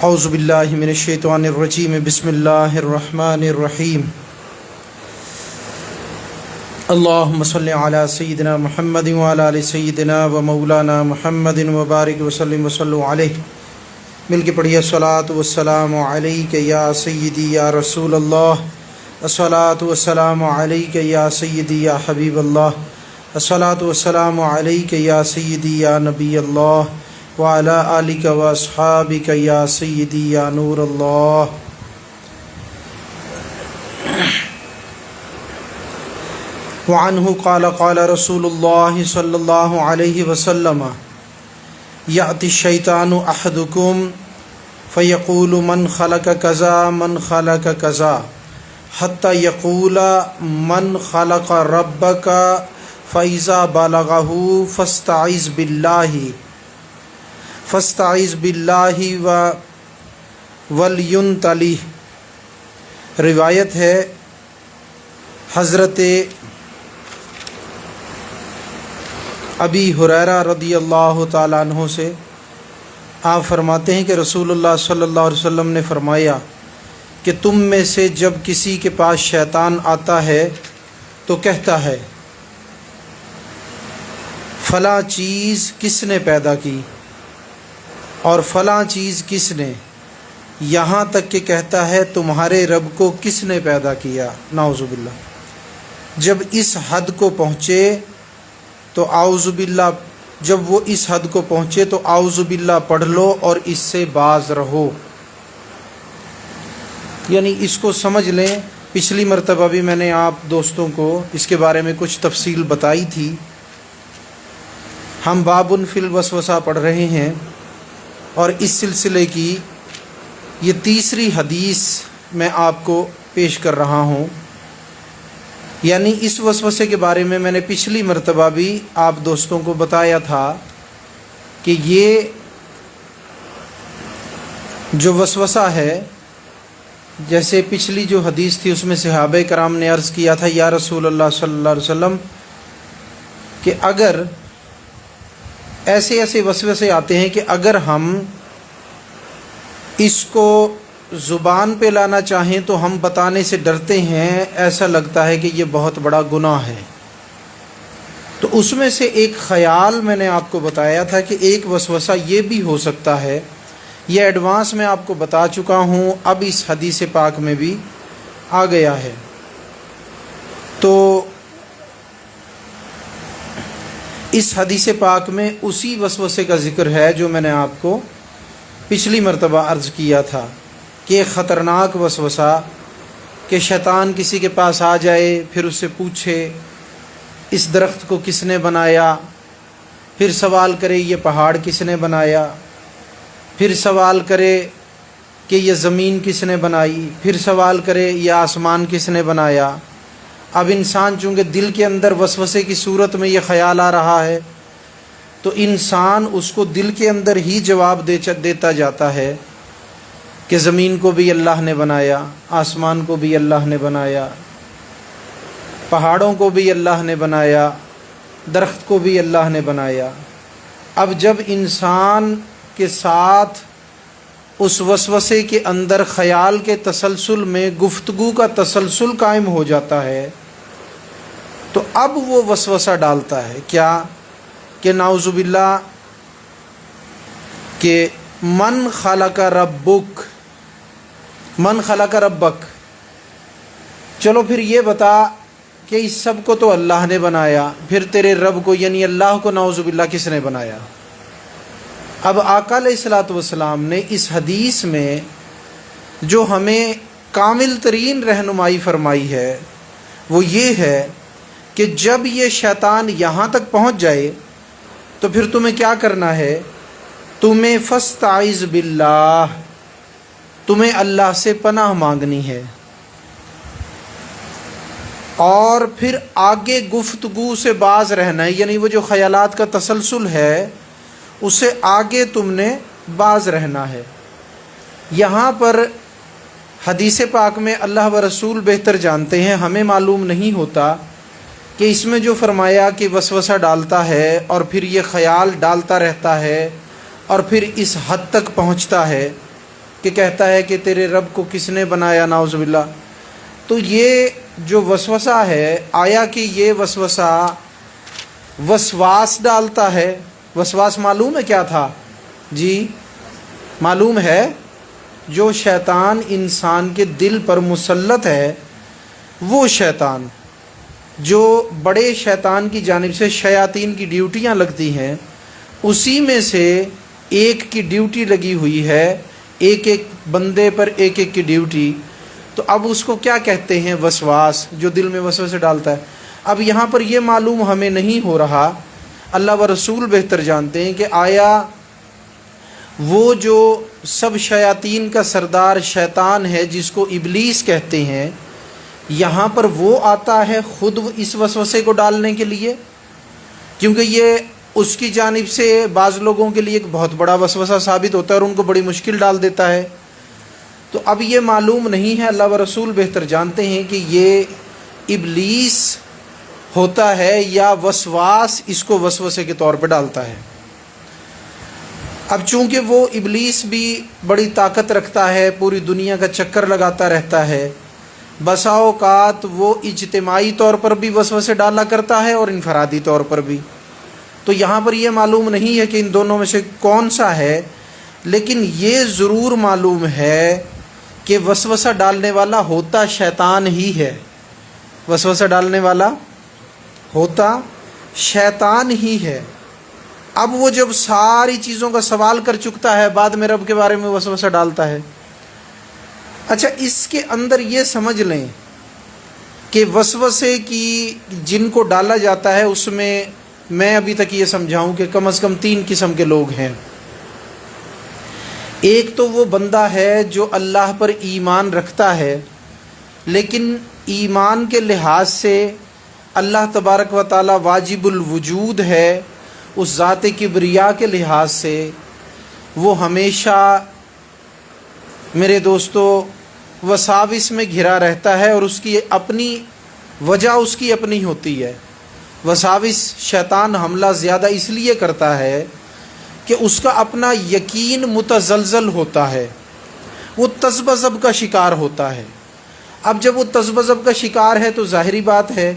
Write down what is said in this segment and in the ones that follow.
اعوذ باللہ من الشیطان الرجیم بسم اللہ الرحمن الرحیم اللہم صلی علی سیدنا محمد وعلی آل سیدنا و مولانا محمد وبارک وسلم وصلو علیہ۔ مل کے پڑھیے الصلاۃ والسلام علیک یا سیدی یا رسول اللہ، الصلاۃ والسلام علیک یا سیدی یا حبیب اللہ، الصلاۃ والسلام علیک یا سیدی یا نبی اللہ وعلی آلک و اصحابک یا سیدی یا نور اللہ۔ وعنہ قال قال رسول اللہ صلی اللہ علیہ وسلم یأتی الشیطان احدکم فیقول من خلق کذا من خلق کذا حتی یقول من خلق ربک فإذا بلغہ فاستعذ باللہ ولینتلی۔ روایت ہے حضرت ابی ہریرہ رضی اللہ تعالیٰ عنہ سے، آپ فرماتے ہیں کہ رسول اللہ صلی اللہ علیہ وسلم نے فرمایا کہ تم میں سے جب کسی کے پاس شیطان آتا ہے تو کہتا ہے فلاں چیز کس نے پیدا کی اور فلاں چیز کس نے، یہاں تک کہ کہتا ہے تمہارے رب کو کس نے پیدا کیا، نعوذ باللہ۔ جب اس حد کو پہنچے تو اعوذ باللہ، جب وہ اس حد کو پہنچے تو اعوذ باللہ پڑھ لو اور اس سے باز رہو۔ یعنی اس کو سمجھ لیں، پچھلی مرتبہ بھی میں نے آپ دوستوں کو اس کے بارے میں کچھ تفصیل بتائی تھی۔ ہم باب فی الوسوسہ پڑھ رہے ہیں اور اس سلسلے کی یہ تیسری حدیث میں آپ کو پیش کر رہا ہوں۔ یعنی اس وسوسے کے بارے میں نے پچھلی مرتبہ بھی آپ دوستوں کو بتایا تھا کہ یہ جو وسوسہ ہے، جیسے پچھلی جو حدیث تھی اس میں صحابہ کرام نے عرض کیا تھا یا رسول اللہ صلی اللہ علیہ وسلم کہ اگر ایسے ایسے وسوسے آتے ہیں کہ اگر ہم اس کو زبان پہ لانا چاہیں تو ہم بتانے سے ڈرتے ہیں، ایسا لگتا ہے کہ یہ بہت بڑا گناہ ہے۔ تو اس میں سے ایک خیال میں نے آپ کو بتایا تھا کہ ایک وسوسہ یہ بھی ہو سکتا ہے، یہ ایڈوانس میں آپ کو بتا چکا ہوں، اب اس حدیث پاک میں بھی آ گیا ہے۔ تو اس حدیث پاک میں اسی وسوسے کا ذکر ہے جو میں نے آپ کو پچھلی مرتبہ عرض کیا تھا کہ ایک خطرناک وسوسہ کہ شیطان کسی کے پاس آ جائے، پھر اس سے پوچھے اس درخت کو کس نے بنایا، پھر سوال کرے یہ پہاڑ کس نے بنایا، پھر سوال کرے کہ یہ زمین کس نے بنائی، پھر سوال کرے یہ آسمان کس نے بنایا۔ اب انسان چونکہ دل کے اندر وسوسے کی صورت میں یہ خیال آ رہا ہے تو انسان اس کو دل کے اندر ہی جواب دیتا جاتا ہے کہ زمین کو بھی اللہ نے بنایا، آسمان کو بھی اللہ نے بنایا، پہاڑوں کو بھی اللہ نے بنایا، درخت کو بھی اللہ نے بنایا۔ اب جب انسان کے ساتھ اس وسوسے کے اندر خیال کے تسلسل میں گفتگو کا تسلسل قائم ہو جاتا ہے تو اب وہ وسوسہ ڈالتا ہے کیا کہ نعوذ باللہ کہ من خلق ربک، من خلق ربک، چلو پھر یہ بتا کہ اس سب کو تو اللہ نے بنایا، پھر تیرے رب کو یعنی اللہ کو نعوذ باللہ کس نے بنایا؟ اب آقا علیہ الصلوۃ والسلام نے اس حدیث میں جو ہمیں کامل ترین رہنمائی فرمائی ہے وہ یہ ہے کہ جب یہ شیطان یہاں تک پہنچ جائے تو پھر تمہیں کیا کرنا ہے؟ تمہیں فاستعذ باللہ، تمہیں اللہ سے پناہ مانگنی ہے، اور پھر آگے گفتگو سے باز رہنا ہے، یعنی وہ جو خیالات کا تسلسل ہے اسے آگے تم نے باز رہنا ہے۔ یہاں پر حدیث پاک میں اللہ و رسول بہتر جانتے ہیں، ہمیں معلوم نہیں ہوتا کہ اس میں جو فرمایا کہ وسوسہ ڈالتا ہے اور پھر یہ خیال ڈالتا رہتا ہے اور پھر اس حد تک پہنچتا ہے، کہ کہتا ہے کہ تیرے رب کو کس نے بنایا، نعوذ باللہ۔ تو یہ جو وسوسہ ہے، آیا کہ یہ وسوسہ وسواس ڈالتا ہے؟ وسواس معلوم ہے کیا تھا؟ جی معلوم ہے، جو شیطان انسان کے دل پر مسلط ہے، وہ شیطان جو بڑے شیطان کی جانب سے شیاطین کی ڈیوٹیاں لگتی ہیں، اسی میں سے ایک کی ڈیوٹی لگی ہوئی ہے، ایک ایک بندے پر ایک ایک کی ڈیوٹی۔ تو اب اس کو کیا کہتے ہیں؟ وسواس، جو دل میں وسوسے ڈالتا ہے۔ اب یہاں پر یہ معلوم ہمیں نہیں ہو رہا، اللہ و رسول بہتر جانتے ہیں، کہ آیا وہ جو سب شیاطین کا سردار شیطان ہے، جس کو ابلیس کہتے ہیں، یہاں پر وہ آتا ہے خود اس وسوسے کو ڈالنے کے لیے؟ کیونکہ یہ اس کی جانب سے بعض لوگوں کے لیے ایک بہت بڑا وسوسہ ثابت ہوتا ہے اور ان کو بڑی مشکل ڈال دیتا ہے۔ تو اب یہ معلوم نہیں ہے، اللہ و رسول بہتر جانتے ہیں کہ یہ ابلیس ہوتا ہے یا وسواس اس کو وسوسے کے طور پہ ڈالتا ہے۔ اب چونکہ وہ ابلیس بھی بڑی طاقت رکھتا ہے، پوری دنیا کا چکر لگاتا رہتا ہے، بسا اوقات وہ اجتماعی طور پر بھی وسوسے ڈالا کرتا ہے اور انفرادی طور پر بھی۔ تو یہاں پر یہ معلوم نہیں ہے کہ ان دونوں میں سے کون سا ہے، لیکن یہ ضرور معلوم ہے کہ وسوسہ ڈالنے والا ہوتا شیطان ہی ہے، وسوسہ ڈالنے والا ہوتا شیطان ہی ہے۔ اب وہ جب ساری چیزوں کا سوال کر چکتا ہے، بعد میں رب کے بارے میں وسوسہ ڈالتا ہے۔ اچھا، اس کے اندر یہ سمجھ لیں کہ وسوسے کی جن کو ڈالا جاتا ہے، اس میں ابھی تک یہ سمجھاؤں کہ کم از کم 3 قسم کے لوگ ہیں۔ ایک تو وہ بندہ ہے جو اللہ پر ایمان رکھتا ہے، لیکن ایمان کے لحاظ سے اللہ تبارک و تعالی واجب الوجود ہے، اس ذات کبریا کے لحاظ سے وہ ہمیشہ میرے دوستو وساوس میں گھرا رہتا ہے، اور اس کی اپنی وجہ اس کی اپنی ہوتی ہے۔ وساوس شیطان حملہ زیادہ اس لیے کرتا ہے کہ اس کا اپنا یقین متزلزل ہوتا ہے، وہ تذبذب کا شکار ہوتا ہے۔ اب جب وہ تذبذب کا شکار ہے تو ظاہری بات ہے،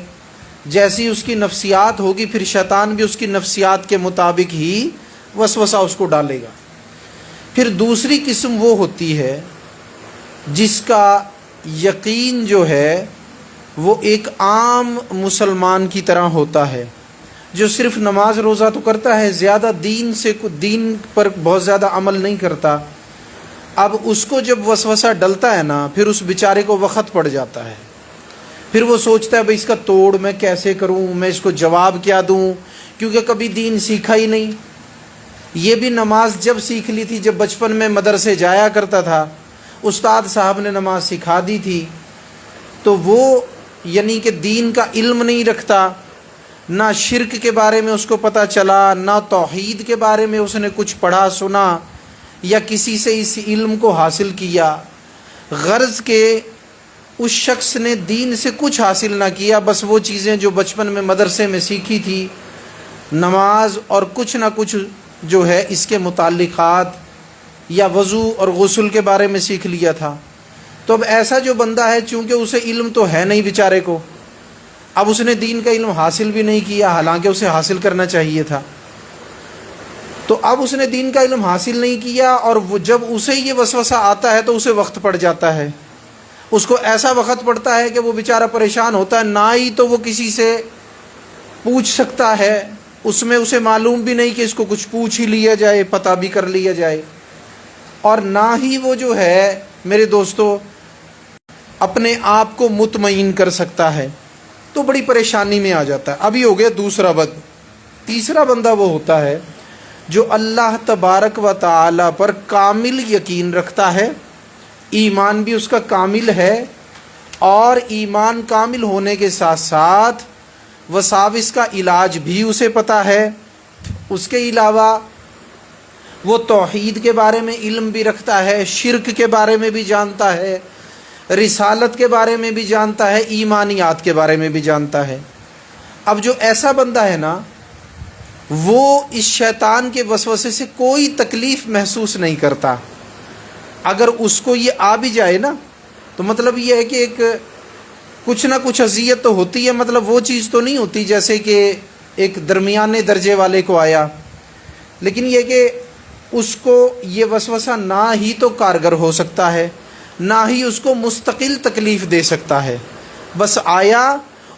جیسی اس کی نفسیات ہوگی، پھر شیطان بھی اس کی نفسیات کے مطابق ہی وسوسہ اس کو ڈالے گا۔ پھر دوسری قسم وہ ہوتی ہے جس کا یقین جو ہے وہ ایک عام مسلمان کی طرح ہوتا ہے، جو صرف نماز روزہ تو کرتا ہے، زیادہ دین پر بہت زیادہ عمل نہیں کرتا۔ اب اس کو جب وسوسہ ڈلتا ہے نا، پھر اس بیچارے کو وقت پڑ جاتا ہے، پھر وہ سوچتا ہے بھئی اس کا توڑ میں کیسے کروں، میں اس کو جواب کیا دوں، کیونکہ کبھی دین سیکھا ہی نہیں۔ یہ بھی نماز جب سیکھ لی تھی جب بچپن میں مدرسے جایا کرتا تھا، استاد صاحب نے نماز سکھا دی تھی، تو وہ یعنی کہ دین کا علم نہیں رکھتا، نہ شرک کے بارے میں اس کو پتہ چلا، نہ توحید کے بارے میں اس نے کچھ پڑھا سنا یا کسی سے اس علم کو حاصل کیا، غرض کہ اس شخص نے دین سے کچھ حاصل نہ کیا، بس وہ چیزیں جو بچپن میں مدرسے میں سیکھی تھی، نماز اور کچھ نہ کچھ جو ہے اس کے متعلقات یا وضو اور غسل کے بارے میں سیکھ لیا تھا۔ تو اب ایسا جو بندہ ہے، چونکہ اسے علم تو ہے نہیں بیچارے کو، اب اس نے دین کا علم حاصل بھی نہیں کیا، حالانکہ اسے حاصل کرنا چاہیے تھا، تو اب اس نے دین کا علم حاصل نہیں کیا، اور وہ جب اسے یہ وسوسہ آتا ہے تو اسے وقت پڑ جاتا ہے، اس کو ایسا وقت پڑتا ہے کہ وہ بیچارہ پریشان ہوتا ہے، نہ ہی تو وہ کسی سے پوچھ سکتا ہے، اس میں اسے معلوم بھی نہیں کہ اس کو کچھ پوچھ ہی لیا جائے، پتہ بھی کر لیا جائے، اور نہ ہی وہ جو ہے میرے دوستو اپنے آپ کو مطمئن کر سکتا ہے، تو بڑی پریشانی میں آ جاتا ہے۔ ابھی ہو گیا دوسرا بند۔ تیسرا بندہ وہ ہوتا ہے جو اللہ تبارک و تعالی پر کامل یقین رکھتا ہے، ایمان بھی اس کا کامل ہے، اور ایمان کامل ہونے کے ساتھ ساتھ وساوس کا علاج بھی اسے پتہ ہے۔ اس کے علاوہ وہ توحید کے بارے میں علم بھی رکھتا ہے، شرک کے بارے میں بھی جانتا ہے، رسالت کے بارے میں بھی جانتا ہے، ایمانیات کے بارے میں بھی جانتا ہے۔ اب جو ایسا بندہ ہے نا، وہ اس شیطان کے وسوسے سے کوئی تکلیف محسوس نہیں کرتا، اگر اس کو یہ آ بھی جائے نا تو مطلب یہ ہے کہ ایک کچھ نہ کچھ اذیت تو ہوتی ہے، مطلب وہ چیز تو نہیں ہوتی جیسے کہ ایک درمیانے درجے والے کو آیا، لیکن یہ کہ اس کو یہ وسوسہ نہ ہی تو کارگر ہو سکتا ہے، نہ ہی اس کو مستقل تکلیف دے سکتا ہے، بس آیا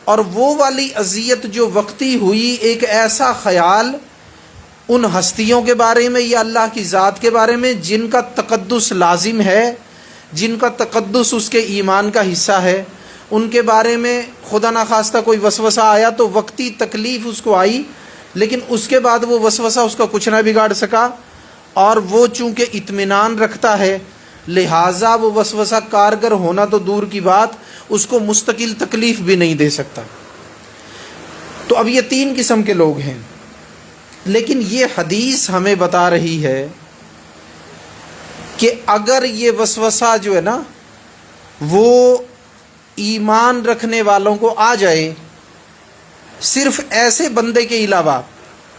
اور وہ والی اذیت جو وقتی ہوئی، ایک ایسا خیال ان ہستیوں کے بارے میں یا اللہ کی ذات کے بارے میں جن کا تقدس لازم ہے، جن کا تقدس اس کے ایمان کا حصہ ہے، ان کے بارے میں خدا نخواستہ کوئی وسوسہ آیا تو وقتی تکلیف اس کو آئی، لیکن اس کے بعد وہ وسوسہ اس کا کچھ نہ بگاڑ سکا، اور وہ چونکہ اطمینان رکھتا ہے لہٰذا وہ وسوسہ کارگر ہونا تو دور کی بات، اس کو مستقل تکلیف بھی نہیں دے سکتا۔ تو اب یہ تین قسم کے لوگ ہیں، لیکن یہ حدیث ہمیں بتا رہی ہے کہ اگر یہ وسوسہ جو ہے نا وہ ایمان رکھنے والوں کو آ جائے، صرف ایسے بندے کے علاوہ،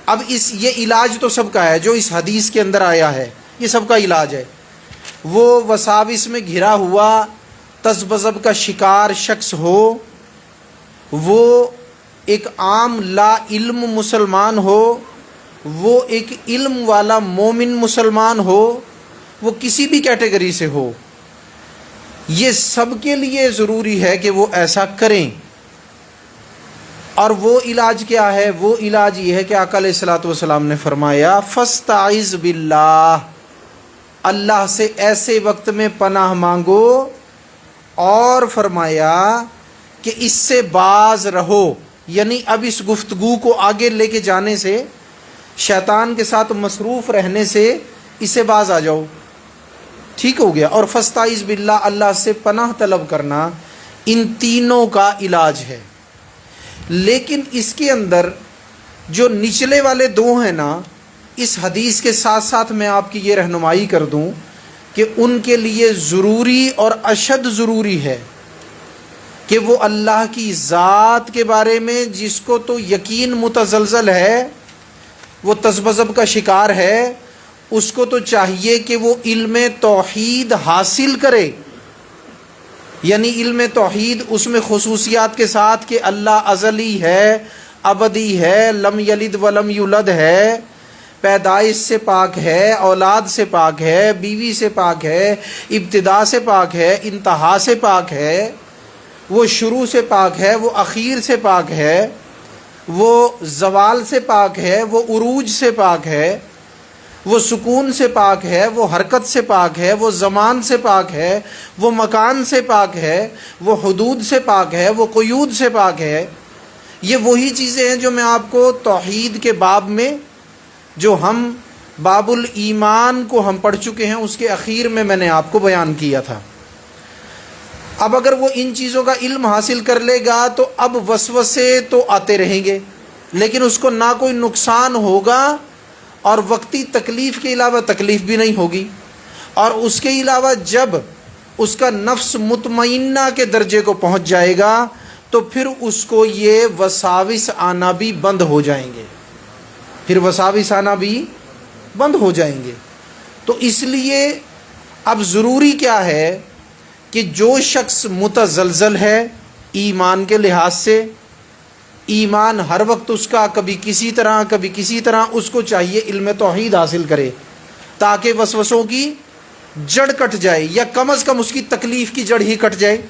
اب یہ علاج تو سب کا ہے جو اس حدیث کے اندر آیا ہے، یہ سب کا علاج ہے۔ وہ وساوس میں گھرا ہوا تذبذب کا شکار شخص ہو، وہ ایک عام لا علم مسلمان ہو، وہ ایک علم والا مومن مسلمان ہو، وہ کسی بھی کیٹیگری سے ہو، یہ سب کے لیے ضروری ہے کہ وہ ایسا کریں۔ اور وہ علاج کیا ہے؟ وہ علاج یہ ہے کہ آقا علیہ الصلوۃ والسلام نے فرمایا فاستعذ باللہ، اللہ سے ایسے وقت میں پناہ مانگو، اور فرمایا کہ اس سے باز رہو، یعنی اب اس گفتگو کو آگے لے کے جانے سے، شیطان کے ساتھ مصروف رہنے سے اسے باز آ جاؤ، ٹھیک ہو گیا۔ اور فاستعذ باللہ، اللہ سے پناہ طلب کرنا، ان تینوں کا علاج ہے۔ لیکن اس کے اندر جو نچلے والے دو ہیں نا، اس حدیث کے ساتھ ساتھ میں آپ کی یہ رہنمائی کر دوں کہ ان کے لیے ضروری اور اشد ضروری ہے کہ وہ اللہ کی ذات کے بارے میں، جس کو تو یقین متزلزل ہے، وہ تذبذب کا شکار ہے، اس کو تو چاہیے کہ وہ علم توحید حاصل کرے، یعنی علم توحید اس میں خصوصیات کے ساتھ کہ اللہ ازلی ہے، ابدی ہے، لم یلد ولم یولد ہے، پیدائش سے پاک ہے، اولاد سے پاک ہے، بیوی سے پاک ہے، ابتدا سے پاک ہے، انتہا سے پاک ہے، وہ شروع سے پاک ہے، وہ اخیر سے پاک ہے، وہ زوال سے پاک ہے، وہ عروج سے پاک ہے، وہ سکون سے پاک ہے، وہ حرکت سے پاک ہے، وہ زمان سے پاک ہے، وہ مکان سے پاک ہے، وہ حدود سے پاک ہے، وہ قیود سے پاک ہے۔ یہ وہی چیزیں ہیں جو میں آپ کو توحید کے باب میں، جو ہم باب الایمان کو ہم پڑھ چکے ہیں، اس کے اخیر میں نے آپ کو بیان کیا تھا۔ اب اگر وہ ان چیزوں کا علم حاصل کر لے گا تو اب وسوسے تو آتے رہیں گے، لیکن اس کو نہ کوئی نقصان ہوگا، اور وقتی تکلیف کے علاوہ تکلیف بھی نہیں ہوگی، اور اس کے علاوہ جب اس کا نفس مطمئنہ کے درجے کو پہنچ جائے گا تو پھر اس کو یہ وساوس آنا بھی بند ہو جائیں گے، پھر وساوس آنا بھی بند ہو جائیں گے۔ تو اس لیے اب ضروری کیا ہے کہ جو شخص متزلزل ہے ایمان کے لحاظ سے، ایمان ہر وقت اس کا کبھی کسی طرح اس کو چاہیے علم توحید حاصل کرے تاکہ وسوسوں کی جڑ کٹ جائے، یا کم از کم اس کی تکلیف کی جڑ ہی کٹ جائے۔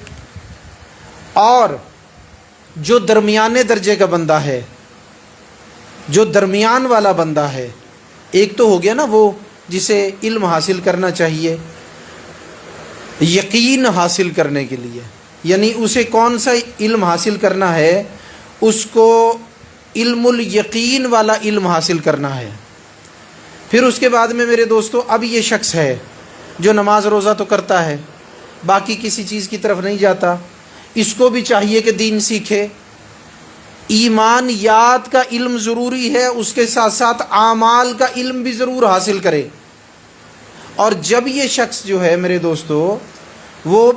اور جو درمیانے درجے کا بندہ ہے، جو درمیان والا بندہ ہے، ایک تو ہو گیا نا وہ جسے علم حاصل کرنا چاہیے یقین حاصل کرنے کے لیے، یعنی اسے کون سا علم حاصل کرنا ہے؟ اس کو علم الیقین والا علم حاصل کرنا ہے۔ پھر اس کے بعد میں میرے دوستو، اب یہ شخص ہے جو نماز روزہ تو کرتا ہے، باقی کسی چیز کی طرف نہیں جاتا، اس کو بھی چاہیے کہ دین سیکھے، ایمانیات کا علم ضروری ہے، اس کے ساتھ ساتھ اعمال کا علم بھی ضرور حاصل کرے۔ اور جب یہ شخص جو ہے میرے دوستو، وہ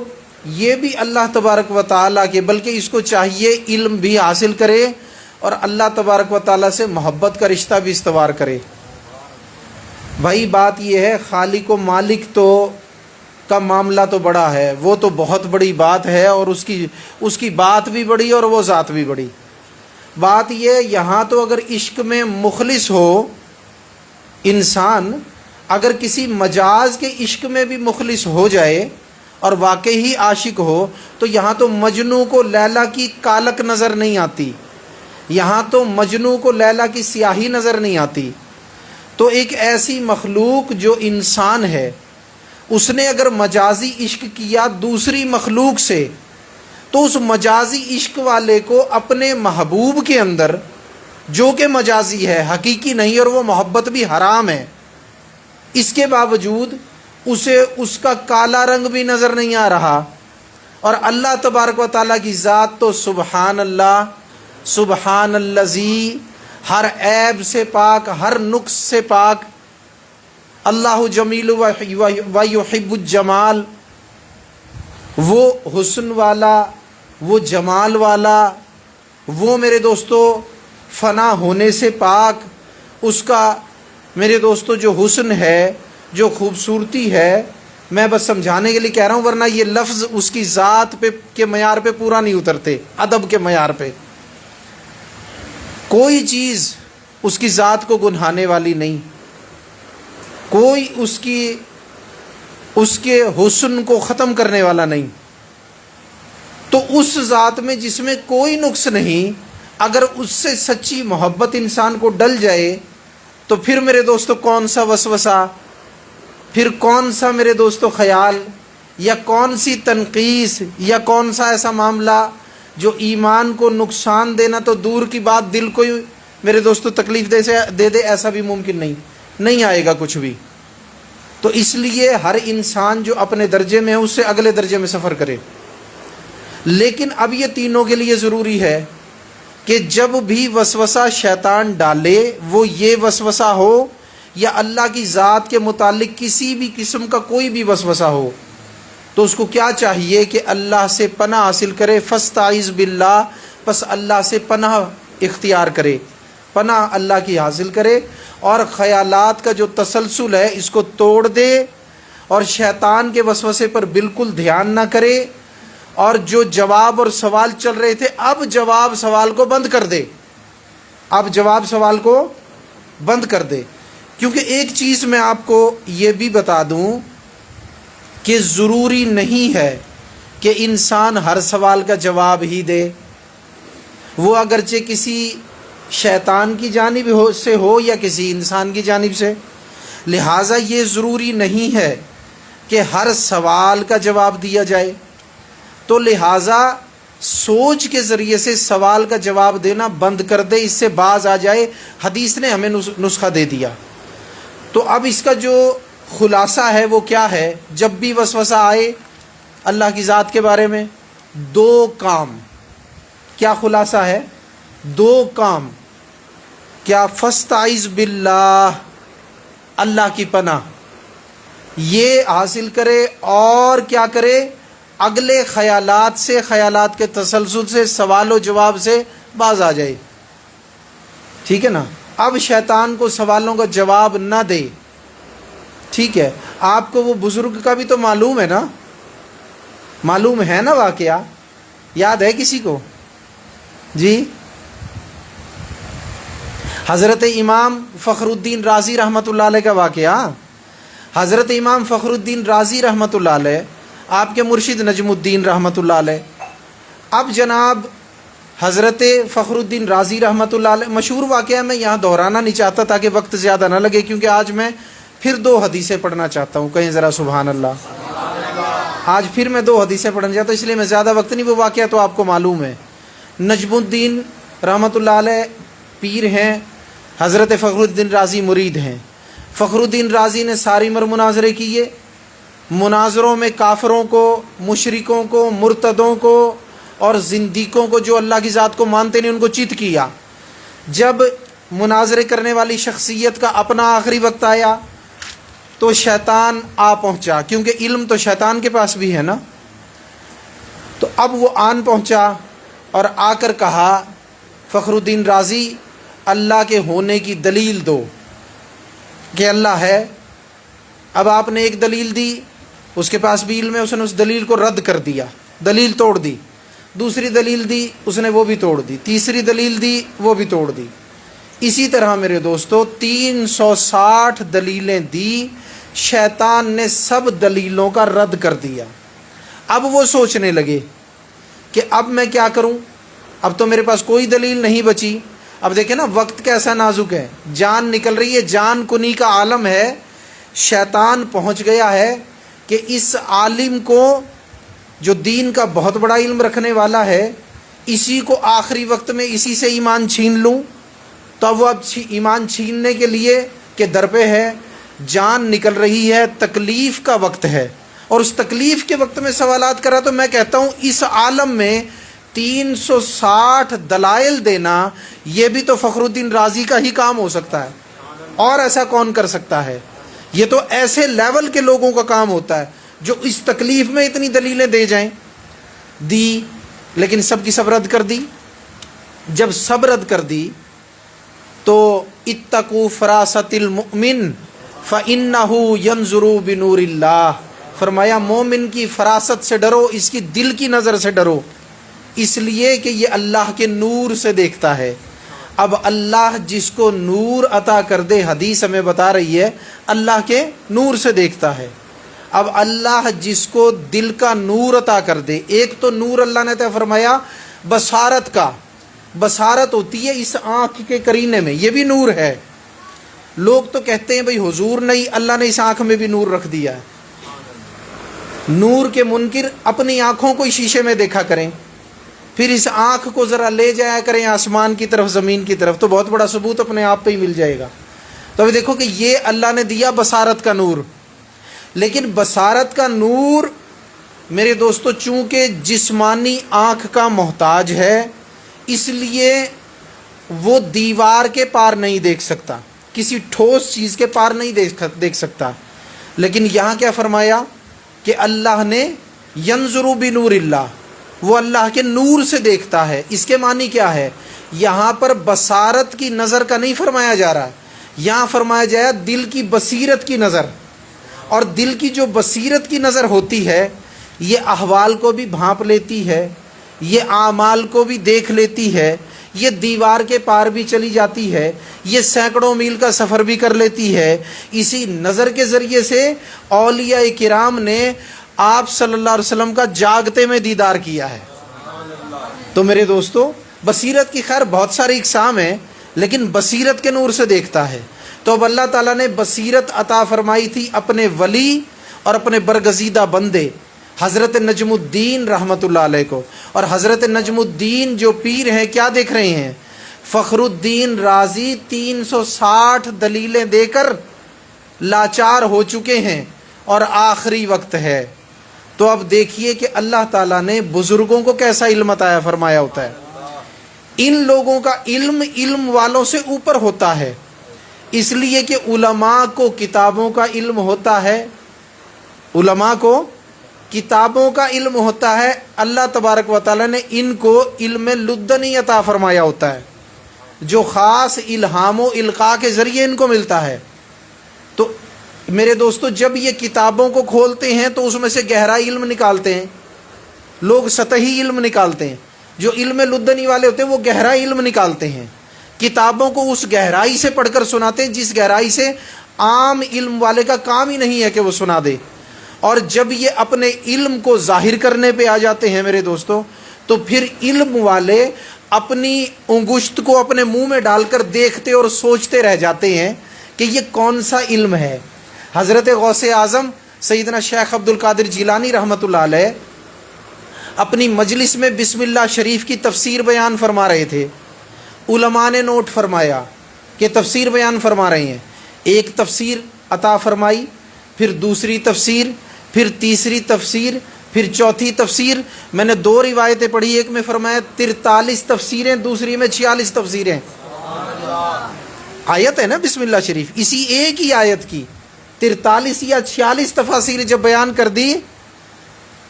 یہ بھی اللہ تبارک و تعالیٰ کے، بلکہ اس کو چاہیے علم بھی حاصل کرے اور اللہ تبارک و تعالیٰ سے محبت کا رشتہ بھی استوار کرے۔ بھائی بات یہ ہے، خالق و مالک تو کا معاملہ تو بڑا ہے، وہ تو بہت بڑی بات ہے، اور اس کی بات بھی بڑی اور وہ ذات بھی بڑی۔ بات یہ یہاں تو اگر عشق میں مخلص ہو انسان، اگر کسی مجاز کے عشق میں بھی مخلص ہو جائے اور واقعی عاشق ہو، تو یہاں تو مجنو کو لیلا کی کالک نظر نہیں آتی، یہاں تو مجنو کو لیلا کی سیاہی نظر نہیں آتی۔ تو ایک ایسی مخلوق جو انسان ہے، اس نے اگر مجازی عشق کیا دوسری مخلوق سے، تو اس مجازی عشق والے کو اپنے محبوب کے اندر، جو کہ مجازی ہے حقیقی نہیں، اور وہ محبت بھی حرام ہے، اس کے باوجود اسے اس کا کالا رنگ بھی نظر نہیں آ رہا۔ اور اللہ تبارک و تعالیٰ کی ذات تو سبحان اللہ، سبحان الذی، ہر عیب سے پاک، ہر نقص سے پاک۔ اللہ جمیل و یحب الجمال، وہ حسن والا، وہ جمال والا، وہ میرے دوستو فنا ہونے سے پاک، اس کا میرے دوستو جو حسن ہے، جو خوبصورتی ہے، میں بس سمجھانے کے لیے کہہ رہا ہوں، ورنہ یہ لفظ اس کی ذات پہ کے معیار پہ پورا نہیں اترتے، ادب کے معیار پہ۔ کوئی چیز اس کی ذات کو گنانے والی نہیں، کوئی اس کے حسن کو ختم کرنے والا نہیں۔ تو اس ذات میں جس میں کوئی نقص نہیں، اگر اس سے سچی محبت انسان کو ڈل جائے، تو پھر میرے دوستو کون سا وسوسہ، پھر کون سا میرے دوستو خیال، یا کون سی تنقیس، یا کون سا ایسا معاملہ جو ایمان کو نقصان دینا تو دور کی بات، دل کو میرے دوستو تکلیف دے دے، ایسا بھی ممکن نہیں آئے گا کچھ بھی۔ تو اس لیے ہر انسان جو اپنے درجے میں ہے اس سے اگلے درجے میں سفر کرے۔ لیکن اب یہ تینوں کے لیے ضروری ہے کہ جب بھی وسوسہ شیطان ڈالے، وہ یہ وسوسہ ہو یا اللہ کی ذات کے متعلق کسی بھی قسم کا کوئی بھی وسوسہ ہو، تو اس کو کیا چاہیے کہ اللہ سے پناہ حاصل کرے۔ فاستعذ باللہ، پس اللہ سے پناہ اختیار کرے، پناہ اللہ کی حاصل کرے، اور خیالات کا جو تسلسل ہے اس کو توڑ دے، اور شیطان کے وسوسے پر بالکل دھیان نہ کرے، اور جو جواب اور سوال چل رہے تھے، اب جواب سوال کو بند کر دے، اب جواب سوال کو بند کر دے۔ کیونکہ ایک چیز میں آپ کو یہ بھی بتا دوں کہ ضروری نہیں ہے کہ انسان ہر سوال کا جواب ہی دے، وہ اگرچہ کسی شیطان کی جانب سے ہو یا کسی انسان کی جانب سے۔ لہٰذا یہ ضروری نہیں ہے کہ ہر سوال کا جواب دیا جائے، تو لہٰذا سوچ کے ذریعے سے سوال کا جواب دینا بند کر دے، اس سے باز آ جائے۔ حدیث نے ہمیں نسخہ دے دیا۔ تو اب اس کا جو خلاصہ ہے وہ کیا ہے؟ جب بھی وسوسہ آئے اللہ کی ذات کے بارے میں، دو کام۔ کیا خلاصہ ہے؟ دو کام۔ کیا؟ فاستعذ باللہ، اللہ کی پناہ یہ حاصل کرے، اور کیا کرے؟ اگلے خیالات سے، خیالات کے تسلسل سے، سوال و جواب سے باز آ جائے۔ ٹھیک ہے نا؟ اب شیطان کو سوالوں کا جواب نہ دے۔ ٹھیک ہے؟ آپ کو وہ بزرگ کا بھی تو معلوم ہے نا، معلوم ہے نا واقعہ، یاد ہے کسی کو؟ جی، حضرت امام فخر الدین رازی رحمۃ اللہ علیہ کا واقعہ۔ حضرت امام فخر الدین رازی رحمۃ اللہ علیہ، آپ کے مرشد نجم الدین رحمۃ اللہ علیہ۔ اب جناب حضرت فخر الدین رازی رحمۃ اللہ علیہ، مشہور واقعہ میں یہاں دہرانا نہیں چاہتا تاکہ وقت زیادہ نہ لگے، کیونکہ آج میں پھر 2 حدیثیں پڑھنا چاہتا ہوں، کہیں ذرا سبحان اللہ۔ آج پھر میں 2 حدیثیں پڑھنا چاہتا ہوں، اس لیے میں زیادہ وقت نہیں، وہ واقعہ تو آپ کو معلوم ہے۔ نجم الدین رحمۃ اللہ علیہ پیر ہیں، حضرت فخر الدین رازی مرید ہیں۔ فخر الدین رازی نے ساری مناظرے کیے، مناظروں میں کافروں کو، مشرکوں کو، مرتدوں کو اور زندیقوں کو جو اللہ کی ذات کو مانتے نہیں ان کو چیت کیا۔ جب مناظرے کرنے والی شخصیت کا اپنا آخری وقت آیا تو شیطان آ پہنچا، کیونکہ علم تو شیطان کے پاس بھی ہے نا۔ تو اب وہ آن پہنچا اور آ کر کہا، فخر الدین رازی اللہ کے ہونے کی دلیل دو کہ اللہ ہے۔ اب آپ نے ایک دلیل دی، اس کے پاس بھی علم ہے، اس نے اس دلیل کو رد کر دیا، دلیل توڑ دی، دوسری دلیل دی اس نے وہ بھی توڑ دی، تیسری دلیل دی وہ بھی توڑ دی۔ اسی طرح میرے دوستو 360 دلیلیں دی، شیطان نے سب دلیلوں کا رد کر دیا۔ اب وہ سوچنے لگے کہ اب میں کیا کروں، اب تو میرے پاس کوئی دلیل نہیں بچی۔ اب دیکھیں نا وقت کیسا نازک ہے، جان نکل رہی ہے، جان کنی کا عالم ہے۔ شیطان پہنچ گیا ہے کہ اس عالم کو جو دین کا بہت بڑا علم رکھنے والا ہے، اسی کو آخری وقت میں اسی سے ایمان چھین لوں۔ تو اب وہ ایمان چھیننے کے لیے کہ در پہ ہے، جان نکل رہی ہے، تکلیف کا وقت ہے، اور اس تکلیف کے وقت میں سوالات کرا۔ تو میں کہتا ہوں اس عالم میں 360 دلائل دینا یہ بھی تو فخر الدین رازی کا ہی کام ہو سکتا ہے، اور ایسا کون کر سکتا ہے؟ یہ تو ایسے لیول کے لوگوں کا کام ہوتا ہے جو اس تکلیف میں اتنی دلیلیں دے جائیں۔ دی لیکن سب کی سب رد کر دی۔ جب سب رد کر دی تو اتقوا فراست المؤمن فإنه ينظر بنور اللہ، فرمایا مومن کی فراست سے ڈرو، اس کی دل کی نظر سے ڈرو، اس لیے کہ یہ اللہ کے نور سے دیکھتا ہے۔ اب اللہ جس کو نور عطا کر دے، حدیث ہمیں بتا رہی ہے اللہ کے نور سے دیکھتا ہے۔ اب اللہ جس کو دل کا نور عطا کر دے، ایک تو نور اللہ نے طے فرمایا بصارت کا، بصارت ہوتی ہے اس آنکھ کے قرینے میں، یہ بھی نور ہے۔ لوگ تو کہتے ہیں بھئی حضور نہیں، اللہ نے اس آنکھ میں بھی نور رکھ دیا ہے۔ نور کے منکر اپنی آنکھوں کو شیشے میں دیکھا کریں، پھر اس آنکھ کو ذرا لے جایا کریں آسمان کی طرف، زمین کی طرف، تو بہت بڑا ثبوت اپنے آپ پہ ہی مل جائے گا۔ تو ابھی دیکھو کہ یہ اللہ نے دیا بصارت کا نور، لیکن بصارت کا نور میرے دوستو چونکہ جسمانی آنکھ کا محتاج ہے، اس لیے وہ دیوار کے پار نہیں دیکھ سکتا، کسی ٹھوس چیز کے پار نہیں دیکھ سکتا۔ لیکن یہاں کیا فرمایا کہ اللہ نے ینظر بنور اللہ، وہ اللہ کے نور سے دیکھتا ہے۔ اس کے معنی کیا ہے؟ یہاں پر بصارت کی نظر کا نہیں فرمایا جا رہا، یہاں فرمایا جایا دل کی بصیرت کی نظر۔ اور دل کی جو بصیرت کی نظر ہوتی ہے یہ احوال کو بھی بھانپ لیتی ہے، یہ اعمال کو بھی دیکھ لیتی ہے، یہ دیوار کے پار بھی چلی جاتی ہے، یہ سینکڑوں میل کا سفر بھی کر لیتی ہے۔ اسی نظر کے ذریعے سے اولیاء کرام نے آپ صلی اللہ علیہ وسلم کا جاگتے میں دیدار کیا ہے۔ تو میرے دوستو بصیرت کی خیر بہت ساری اقسام ہیں، لیکن بصیرت کے نور سے دیکھتا ہے۔ تو اب اللہ تعالیٰ نے بصیرت عطا فرمائی تھی اپنے ولی اور اپنے برگزیدہ بندے حضرت نجم الدین رحمۃ اللہ علیہ کو۔ اور حضرت نجم الدین جو پیر ہیں کیا دیکھ رہے ہیں؟ فخر الدین رازی 360 دلیلیں دے کر لاچار ہو چکے ہیں اور آخری وقت ہے۔ تو اب دیکھیے کہ اللہ تعالیٰ نے بزرگوں کو کیسا علم عطا فرمایا ہوتا ہے۔ ان لوگوں کا علم علم والوں سے اوپر ہوتا ہے، اس لیے کہ علماء کو کتابوں کا علم ہوتا ہے، علماء کو کتابوں کا علم ہوتا ہے۔ اللہ تبارک و تعالیٰ نے ان کو علم لدنی عطا فرمایا ہوتا ہے، جو خاص الہام و القاء کے ذریعے ان کو ملتا ہے۔ تو میرے دوستو جب یہ کتابوں کو کھولتے ہیں تو اس میں سے گہرا علم نکالتے ہیں، لوگ سطحی علم نکالتے ہیں، جو علم لدنی والے ہوتے ہیں وہ گہرا علم نکالتے ہیں، کتابوں کو اس گہرائی سے پڑھ کر سناتے ہیں جس گہرائی سے عام علم والے کا کام ہی نہیں ہے کہ وہ سنا دے۔ اور جب یہ اپنے علم کو ظاہر کرنے پہ آ جاتے ہیں میرے دوستو، تو پھر علم والے اپنی انگشت کو اپنے منہ میں ڈال کر دیکھتے اور سوچتے رہ جاتے ہیں کہ یہ کون سا علم ہے۔ حضرت غوث اعظم سیدنا شیخ عبد القادر جیلانی رحمۃ اللہ علیہ اپنی مجلس میں بسم اللہ شریف کی تفسیر بیان فرما رہے تھے۔ علماء نے نوٹ فرمایا کہ تفسیر بیان فرما رہے ہیں، ایک تفسیر عطا فرمائی، پھر دوسری تفسیر، پھر تیسری تفسیر، پھر چوتھی تفسیر۔ میں نے 2 روایتیں پڑھی، ایک میں فرمایا 43 تفسیریں، دوسری میں 46 تفسیریں۔ آیت ہے نا بسم اللہ شریف، اسی ایک ہی آیت کی 43 یا 46 تفاسیر جب بیان کر دی،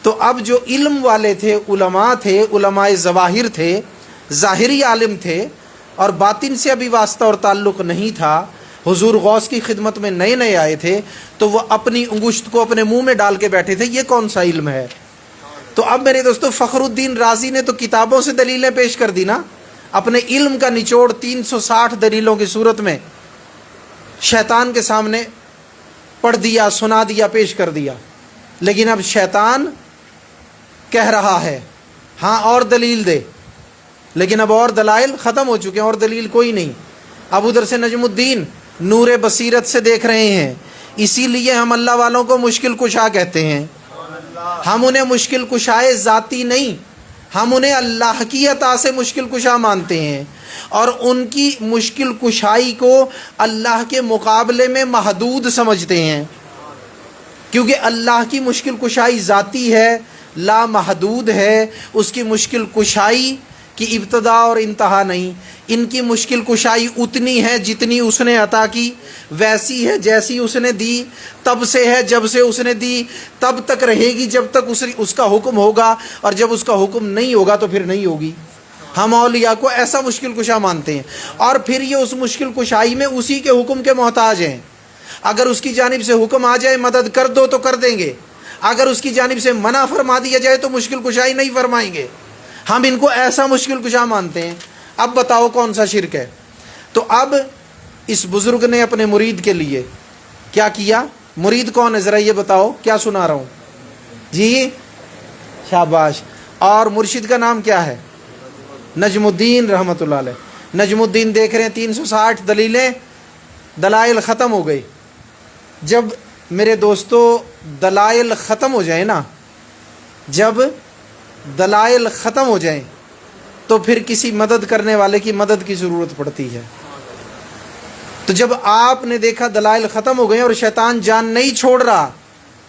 تو اب جو علم والے تھے، علماء تھے، علماء ظواہر تھے، ظاہری عالم تھے، اور باطن سے ابھی واسطہ اور تعلق نہیں تھا، حضور غوث کی خدمت میں نئے نئے آئے تھے تو وہ اپنی انگشت کو اپنے منہ میں ڈال کے بیٹھے تھے، یہ کون سا علم ہے؟ تو اب میرے دوستو فخر الدین رازی نے تو کتابوں سے دلیلیں پیش کر دی نا، اپنے علم کا نچوڑ 360 دلیلوں کی صورت میں شیطان کے سامنے پڑھ دیا، سنا دیا، پیش کر دیا۔ لیکن اب شیطان کہہ رہا ہے ہاں اور دلیل دے، لیکن اب اور دلائل ختم ہو چکے ہیں، اور دلیل کوئی نہیں۔ اب ادھر سے نجم الدین نور بصیرت سے دیکھ رہے ہیں، اسی لیے ہم اللہ والوں کو مشکل کشا کہتے ہیں۔ ہم انہیں مشکل کشائے ذاتی نہیں، ہم انہیں اللہ کی عطا سے مشکل کشا مانتے ہیں، اور ان کی مشکل کشائی کو اللہ کے مقابلے میں محدود سمجھتے ہیں، کیونکہ اللہ کی مشکل کشائی ذاتی ہے، لا محدود ہے، اس کی مشکل کشائی کی ابتدا اور انتہا نہیں۔ ان کی مشکل کشائی اتنی ہے جتنی اس نے عطا کی، ویسی ہے جیسی اس نے دی، تب سے ہے جب سے اس نے دی، تب تک رہے گی جب تک اس کا حکم ہوگا، اور جب اس کا حکم نہیں ہوگا تو پھر نہیں ہوگی۔ ہم اولیاء کو ایسا مشکل کشا مانتے ہیں، اور پھر یہ اس مشکل کشائی میں اسی کے حکم کے محتاج ہیں۔ اگر اس کی جانب سے حکم آ جائے مدد کر دو تو کر دیں گے، اگر اس کی جانب سے منع فرما دیا جائے تو مشکل کشائی نہیں فرمائیں گے۔ ہم ان کو ایسا مشکل کشا مانتے ہیں۔ اب بتاؤ کون سا شرک ہے؟ تو اب اس بزرگ نے اپنے مرید کے لیے کیا کیا؟ مرید کون ہے ذرا یہ بتاؤ، کیا سنا رہا ہوں؟ جی شاباش۔ اور مرشد کا نام کیا ہے؟ نجم الدین رحمۃ اللہ علیہ۔ نجم الدین دیکھ رہے ہیں 360 دلائل ختم ہو گئی۔ جب میرے دوستو دلائل ختم ہو جائیں نا، جب دلائل ختم ہو جائیں تو پھر کسی مدد کرنے والے کی مدد کی ضرورت پڑتی ہے۔ تو جب آپ نے دیکھا دلائل ختم ہو گئے اور شیطان جان نہیں چھوڑ رہا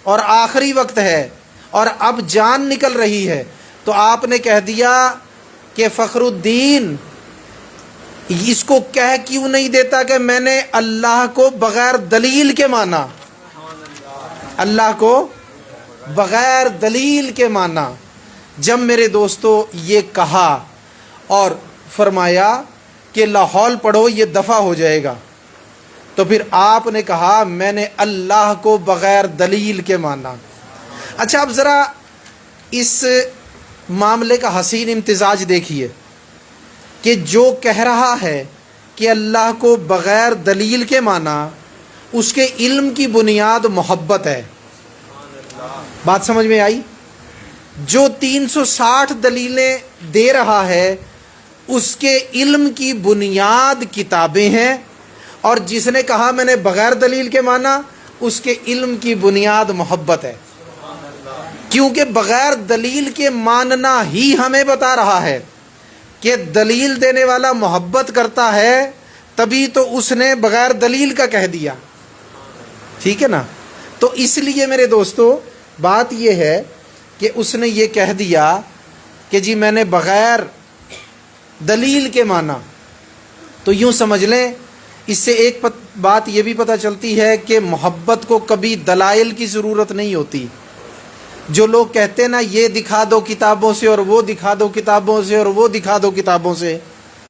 اور آخری وقت ہے اور اب جان نکل رہی ہے، تو آپ نے کہہ دیا کہ فخر الدین اس کو کہہ کیوں نہیں دیتا کہ میں نے اللہ کو بغیر دلیل کے مانا، اللہ کو بغیر دلیل کے مانا۔ جب میرے دوستو یہ کہا اور فرمایا کہ لاحول پڑھو یہ دفع ہو جائے گا، تو پھر آپ نے کہا میں نے اللہ کو بغیر دلیل کے مانا۔ اچھا اب ذرا اس معاملے کا حسین امتزاج دیکھیے کہ جو کہہ رہا ہے کہ اللہ کو بغیر دلیل کے مانا، اس کے علم کی بنیاد محبت ہے۔ بات سمجھ میں آئی؟ جو 360 دلیلیں دے رہا ہے اس کے علم کی بنیاد کتابیں ہیں، اور جس نے کہا میں نے بغیر دلیل کے مانا اس کے علم کی بنیاد محبت ہے، کیونکہ بغیر دلیل کے ماننا ہی ہمیں بتا رہا ہے کہ دلیل دینے والا محبت کرتا ہے، تبھی تو اس نے بغیر دلیل کا کہہ دیا۔ ٹھیک ہے نا؟ تو اس لیے میرے دوستو بات یہ ہے کہ اس نے یہ کہہ دیا کہ جی میں نے بغیر دلیل کے مانا، تو یوں سمجھ لیں اس سے ایک بات یہ بھی پتہ چلتی ہے کہ محبت کو کبھی دلائل کی ضرورت نہیں ہوتی۔ جو لوگ کہتے ہیں نا یہ دکھا دو کتابوں سے اور وہ دکھا دو کتابوں سے اور وہ دکھا دو کتابوں سے،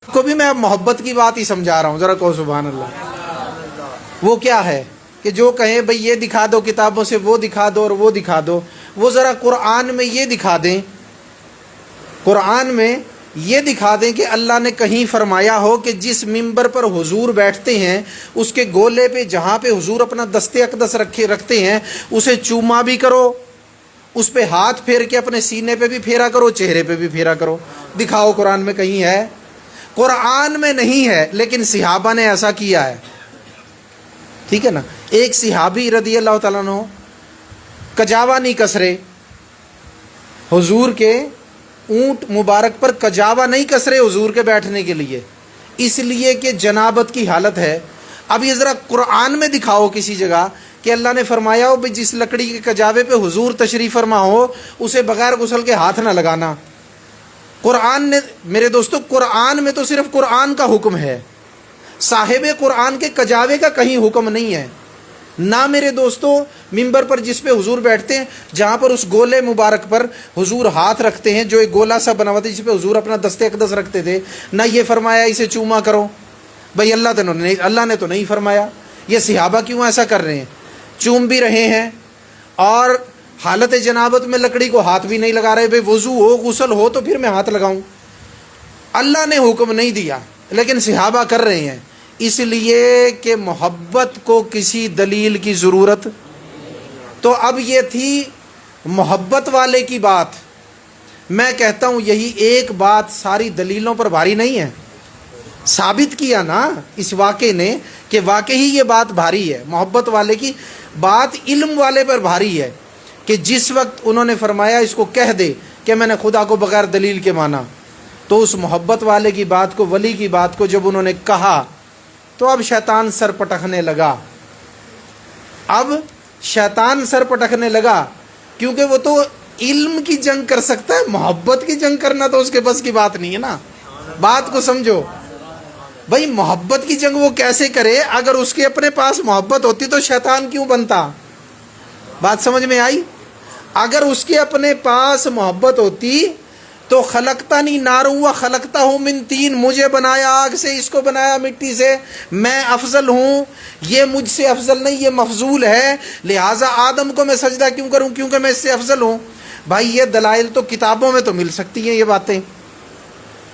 کو بھی میں اب محبت کی بات ہی سمجھا رہا ہوں، ذرا کہو سبحان اللہ۔ وہ کیا ہے کہ جو کہیں بھئی یہ دکھا دو کتابوں سے، وہ دکھا دو اور وہ دکھا دو، وہ ذرا قرآن میں یہ دکھا دیں، قرآن میں یہ دکھا دیں کہ اللہ نے کہیں فرمایا ہو کہ جس ممبر پر حضور بیٹھتے ہیں اس کے گولے پہ جہاں پہ حضور اپنا دست اقدس رکھتے ہیں اسے چوما بھی کرو، اس پہ ہاتھ پھیر کے اپنے سینے پہ بھی پھیرا کرو، چہرے پہ بھی پھیرا کرو۔ دکھاؤ قرآن میں کہیں ہے؟ قرآن میں نہیں ہے، لیکن صحابہ نے ایسا کیا ہے۔ ٹھیک ہے نا؟ ایک صحابی رضی اللہ تعالیٰ عنہ کجاوا نہیں کس رہے، حضور کے اونٹ مبارک پر کجاوا نہیں کس رہے حضور کے بیٹھنے کے لیے، اس لیے کہ جنابت کی حالت ہے۔ اب یہ ذرا قرآن میں دکھاؤ کسی جگہ کہ اللہ نے فرمایا ہو بھئی جس لکڑی کے کجاوے پہ حضور تشریف فرما ہو اسے بغیر غسل کے ہاتھ نہ لگانا۔ قرآن نے میرے دوستو، قرآن میں تو صرف قرآن کا حکم ہے، صاحب قرآن کے کجاوے کا کہیں حکم نہیں ہے۔ نہ میرے دوستو ممبر پر جس پہ حضور بیٹھتے ہیں جہاں پر اس گولے مبارک پر حضور ہاتھ رکھتے ہیں، جو ایک گولا سا بنا ہوا تھا جس پہ حضور اپنا دست اقدس رکھتے تھے، نہ یہ فرمایا اسے چوما کرو۔ بھائی اللہ نے تو نہیں فرمایا، یہ صحابہ کیوں ایسا کر رہے ہیں؟ چوم بھی رہے ہیں اور حالت جنابت میں لکڑی کو ہاتھ بھی نہیں لگا رہے۔ بھائی وضو ہو غسل ہو تو پھر میں ہاتھ لگاؤں، اللہ نے حکم نہیں دیا لیکن صحابہ کر رہے ہیں، اس لیے کہ محبت کو کسی دلیل کی ضرورت۔ تو اب یہ تھی محبت والے کی بات۔ میں کہتا ہوں یہی ایک بات ساری دلیلوں پر بھاری نہیں ہے، ثابت کیا نا اس واقعے نے کہ واقعی یہ بات بھاری ہے۔ محبت والے کی بات علم والے پر بھاری ہے کہ جس وقت انہوں نے فرمایا اس کو کہہ دے کہ میں نے خدا کو بغیر دلیل کے مانا، تو اس محبت والے کی بات کو، ولی کی بات کو جب انہوں نے کہا تو اب شیطان سر پٹکنے لگا۔ اب شیطان سر پٹکنے لگا کیونکہ وہ تو علم کی جنگ کر سکتا ہے، محبت کی جنگ کرنا تو اس کے بس کی بات نہیں ہے نا۔ بات کو سمجھو بھائی، محبت کی جنگ وہ کیسے کرے؟ اگر اس کے اپنے پاس محبت ہوتی تو شیطان کیوں بنتا؟ بات سمجھ میں آئی؟ اگر اس کے اپنے پاس محبت ہوتی تو خلقتنی نار و خلقتہ من طین، مجھے بنایا آگ سے، اس کو بنایا مٹی سے، میں افضل ہوں، یہ مجھ سے افضل نہیں، یہ مفضول ہے، لہٰذا آدم کو میں سجدہ کیوں کروں؟ کیونکہ میں اس سے افضل ہوں۔ بھائی یہ دلائل تو کتابوں میں تو مل سکتی ہیں، یہ باتیں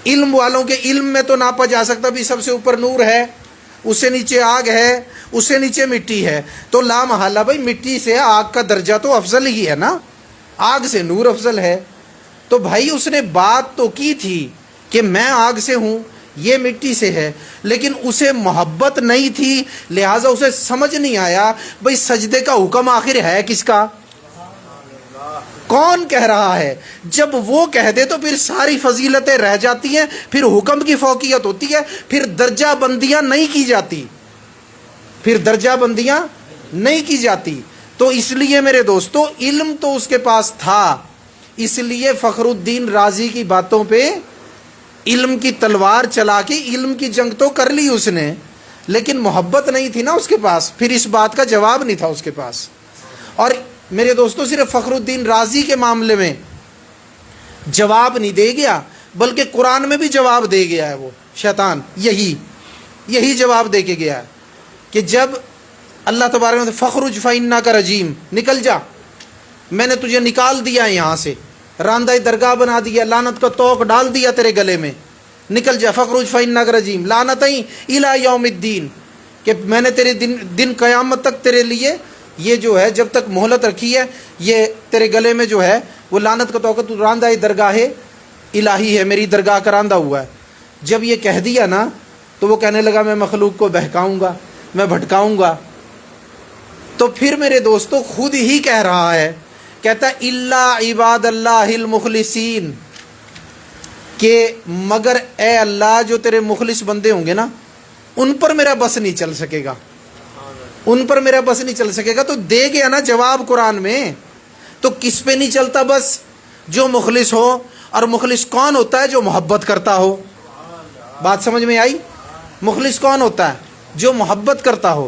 علم والوں کے علم میں تو ناپا جا سکتا۔ بھی سب سے اوپر نور ہے، اس سے نیچے آگ ہے، اس سے نیچے مٹی ہے، تو لا محالہ بھائی مٹی سے آگ کا درجہ تو افضل ہی ہے نا، آگ سے نور افضل ہے۔ تو بھائی اس نے بات تو کی تھی کہ میں آگ سے ہوں، یہ مٹی سے ہے، لیکن اسے محبت نہیں تھی، لہٰذا اسے سمجھ نہیں آیا بھائی سجدے کا حکم آخر ہے کس کا، کون کہہ رہا ہے۔ جب وہ کہہ دے تو پھر ساری فضیلتیں رہ جاتی ہیں، پھر حکم کی فوقیت ہوتی ہے، پھر درجہ بندیاں نہیں کی جاتی، پھر درجہ بندیاں نہیں کی جاتی۔ تو اس لیے میرے دوستو علم تو اس کے پاس تھا، اس لیے فخر الدین رازی کی باتوں پہ علم کی تلوار چلا کے علم کی جنگ تو کر لی اس نے، لیکن محبت نہیں تھی نا اس کے پاس، پھر اس بات کا جواب نہیں تھا اس کے پاس۔ اور میرے دوستو صرف فخر الدین رازی کے معاملے میں جواب نہیں دے گیا، بلکہ قرآن میں بھی جواب دے گیا ہے وہ شیطان، یہی جواب دے کے گیا ہے کہ جب اللہ تبارک و تعالیٰ فخرج فإنک رجیم، نکل جا، میں نے تجھے نکال دیا یہاں سے، راندہ درگاہ بنا دیا، لعنت کا توق ڈال دیا تیرے گلے میں، نکل جا، فخرج فإنک رجیم لعنتیں الی یوم الدین، کہ میں نے تیرے دن قیامت تک تیرے لیے یہ جو ہے جب تک مہلت رکھی ہے، یہ تیرے گلے میں جو ہے وہ لعنت کا توقع، تو راندہ درگاہ الہی ہے، میری درگاہ کا راندہ ہوا ہے۔ جب یہ کہہ دیا نا تو وہ کہنے لگا میں مخلوق کو بہکاؤں گا، میں بھٹکاؤں گا۔ تو پھر میرے دوستو خود ہی کہہ رہا ہے، کہتا ہے الا عباد اللہ المخلصین، کہ مگر اے اللہ جو تیرے مخلص بندے ہوں گے نا ان پر میرا بس نہیں چل سکے گا، ان پر میرا بس نہیں چل سکے گا۔ تو دے گیا نا جواب قرآن میں، تو کس پہ نہیں چلتا بس؟ جو مخلص ہو، اور مخلص کون ہوتا ہے؟ جو محبت کرتا ہو۔ بات سمجھ میں آئی؟ مخلص کون ہوتا ہے؟ جو محبت کرتا ہو۔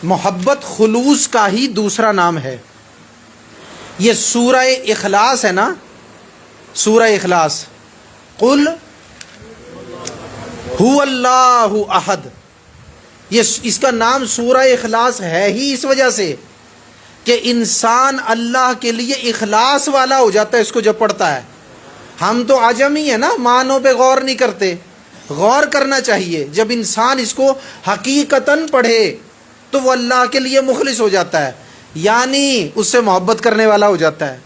محبت خلوص کا ہی دوسرا نام ہے۔ یہ سورہ اخلاص ہے نا، سورہ اخلاص، قل هو اللہ احد، اس کا نام سورہ اخلاص ہے ہی اس وجہ سے کہ انسان اللہ کے لیے اخلاص والا ہو جاتا ہے اس کو جب پڑھتا ہے۔ ہم تو عجمی ہیں نا، معنوں پہ غور نہیں کرتے، غور کرنا چاہیے۔ جب انسان اس کو حقیقتاً پڑھے تو وہ اللہ کے لیے مخلص ہو جاتا ہے، یعنی اس سے محبت کرنے والا ہو جاتا ہے۔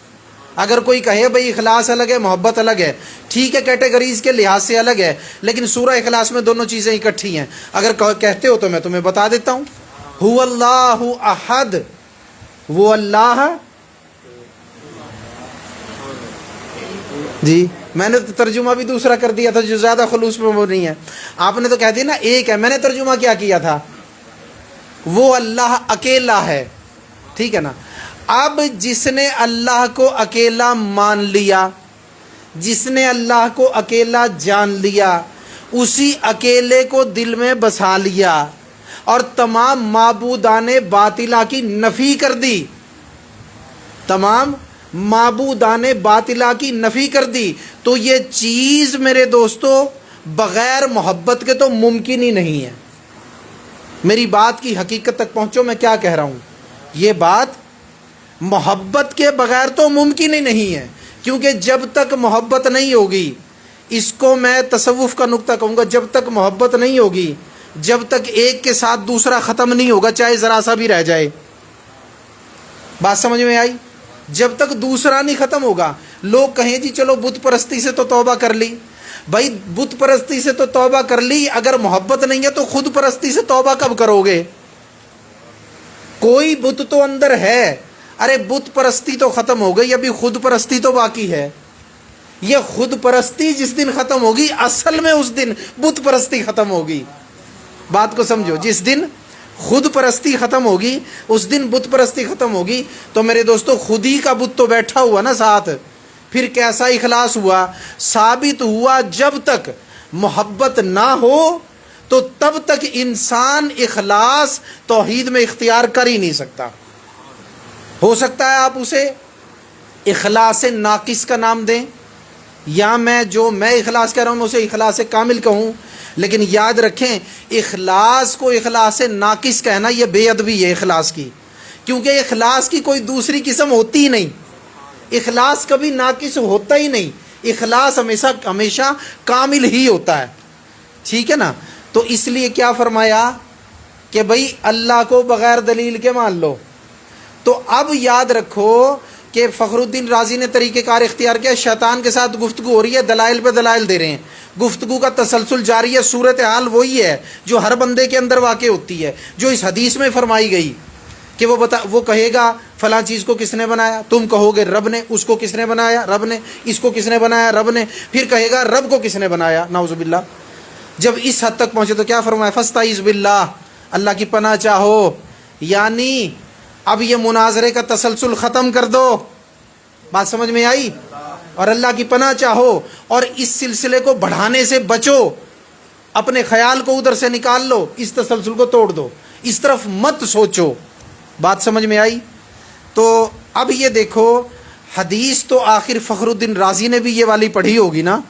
اگر کوئی کہے بھئی اخلاص الگ ہے محبت الگ ہے، ٹھیک ہے، کیٹیگریز کے لحاظ سے الگ ہے، لیکن سورہ اخلاص میں دونوں چیزیں اکٹھی ہیں۔ اگر کہتے ہو تو میں تمہیں بتا دیتا ہوں، هو اللہ احد، وہ اللہ، جی میں نے تو ترجمہ بھی دوسرا کر دیا تھا جو زیادہ خلوص میں وہ نہیں ہے۔ آپ نے تو کہہ دیا نا ایک ہے، میں نے ترجمہ کیا تھا، وہ اللہ اکیلا ہے، ٹھیک ہے نا۔ اب جس نے اللہ کو اکیلا مان لیا، جس نے اللہ کو اکیلا جان لیا، اسی اکیلے کو دل میں بسا لیا اور تمام معبودان باطلہ کی نفی کر دی، تمام معبودان باطلہ کی نفی کر دی، تو یہ چیز میرے دوستو بغیر محبت کے تو ممکن ہی نہیں ہے۔ میری بات کی حقیقت تک پہنچو، میں کیا کہہ رہا ہوں۔ یہ بات محبت کے بغیر تو ممکن ہی نہیں ہے، کیونکہ جب تک محبت نہیں ہوگی، اس کو میں تصوف کا نقطہ کہوں گا، جب تک محبت نہیں ہوگی، جب تک ایک کے ساتھ دوسرا ختم نہیں ہوگا، چاہے ذرا سا بھی رہ جائے۔ بات سمجھ میں آئی؟ جب تک دوسرا نہیں ختم ہوگا، لوگ کہیں جی چلو بت پرستی سے تو توبہ کر لی۔ بھائی بت پرستی سے تو توبہ کر لی، اگر محبت نہیں ہے تو خود پرستی سے توبہ کب کرو گے؟ کوئی بت تو اندر ہے۔ ارے بت پرستی تو ختم ہو گئی، ابھی خود پرستی تو باقی ہے۔ یہ خود پرستی جس دن ختم ہوگی، اصل میں اس دن بت پرستی ختم ہوگی۔ بات کو سمجھو، جس دن خود پرستی ختم ہوگی اس دن بت پرستی ختم ہوگی۔ تو میرے دوستو، خود ہی کا بت تو بیٹھا ہوا نا ساتھ، پھر کیسا اخلاص ہوا؟ ثابت ہوا جب تک محبت نہ ہو تو تب تک انسان اخلاص توحید میں اختیار کر ہی نہیں سکتا۔ ہو سکتا ہے آپ اسے اخلاص ناقص کا نام دیں، یا میں اخلاص کہہ رہا ہوں میں اسے اخلاص کامل کہوں، لیکن یاد رکھیں اخلاص کو اخلاص ناقص کہنا یہ بے ادبی ہے اخلاص کی، کیونکہ اخلاص کی کوئی دوسری قسم ہوتی ہی نہیں۔ اخلاص کبھی ناقص ہوتا ہی نہیں، اخلاص ہمیشہ کامل ہی ہوتا ہے، ٹھیک ہے نا؟ تو اس لیے کیا فرمایا کہ بھئی اللہ کو بغیر دلیل کے مان لو۔ تو اب یاد رکھو کہ فخر الدین رازی نے طریقہ کار اختیار کیا، شیطان کے ساتھ گفتگو ہو رہی ہے، دلائل پہ دلائل دے رہے ہیں، گفتگو کا تسلسل جاری ہے، صورتحال وہی ہے جو ہر بندے کے اندر واقع ہوتی ہے، جو اس حدیث میں فرمائی گئی کہ وہ کہے گا فلاں چیز کو کس نے بنایا، تم کہو گے رب نے، اس کو کس نے بنایا؟ رب نے، اس کو کس نے بنایا؟ رب نے، پھر کہے گا رب کو کس نے بنایا؟ نعوذ باللہ۔ جب اس حد تک پہنچے تو کیا فرمایا؟ فاستعیذ باللہ، اللہ کی پناہ چاہو، یعنی اب یہ مناظرے کا تسلسل ختم کر دو۔ بات سمجھ میں آئی؟ اور اللہ کی پناہ چاہو اور اس سلسلے کو بڑھانے سے بچو، اپنے خیال کو ادھر سے نکال لو، اس تسلسل کو توڑ دو، اس طرف مت سوچو۔ بات سمجھ میں آئی؟ تو اب یہ دیکھو، حدیث تو آخر فخر الدین رازی نے بھی یہ والی پڑھی ہوگی نا،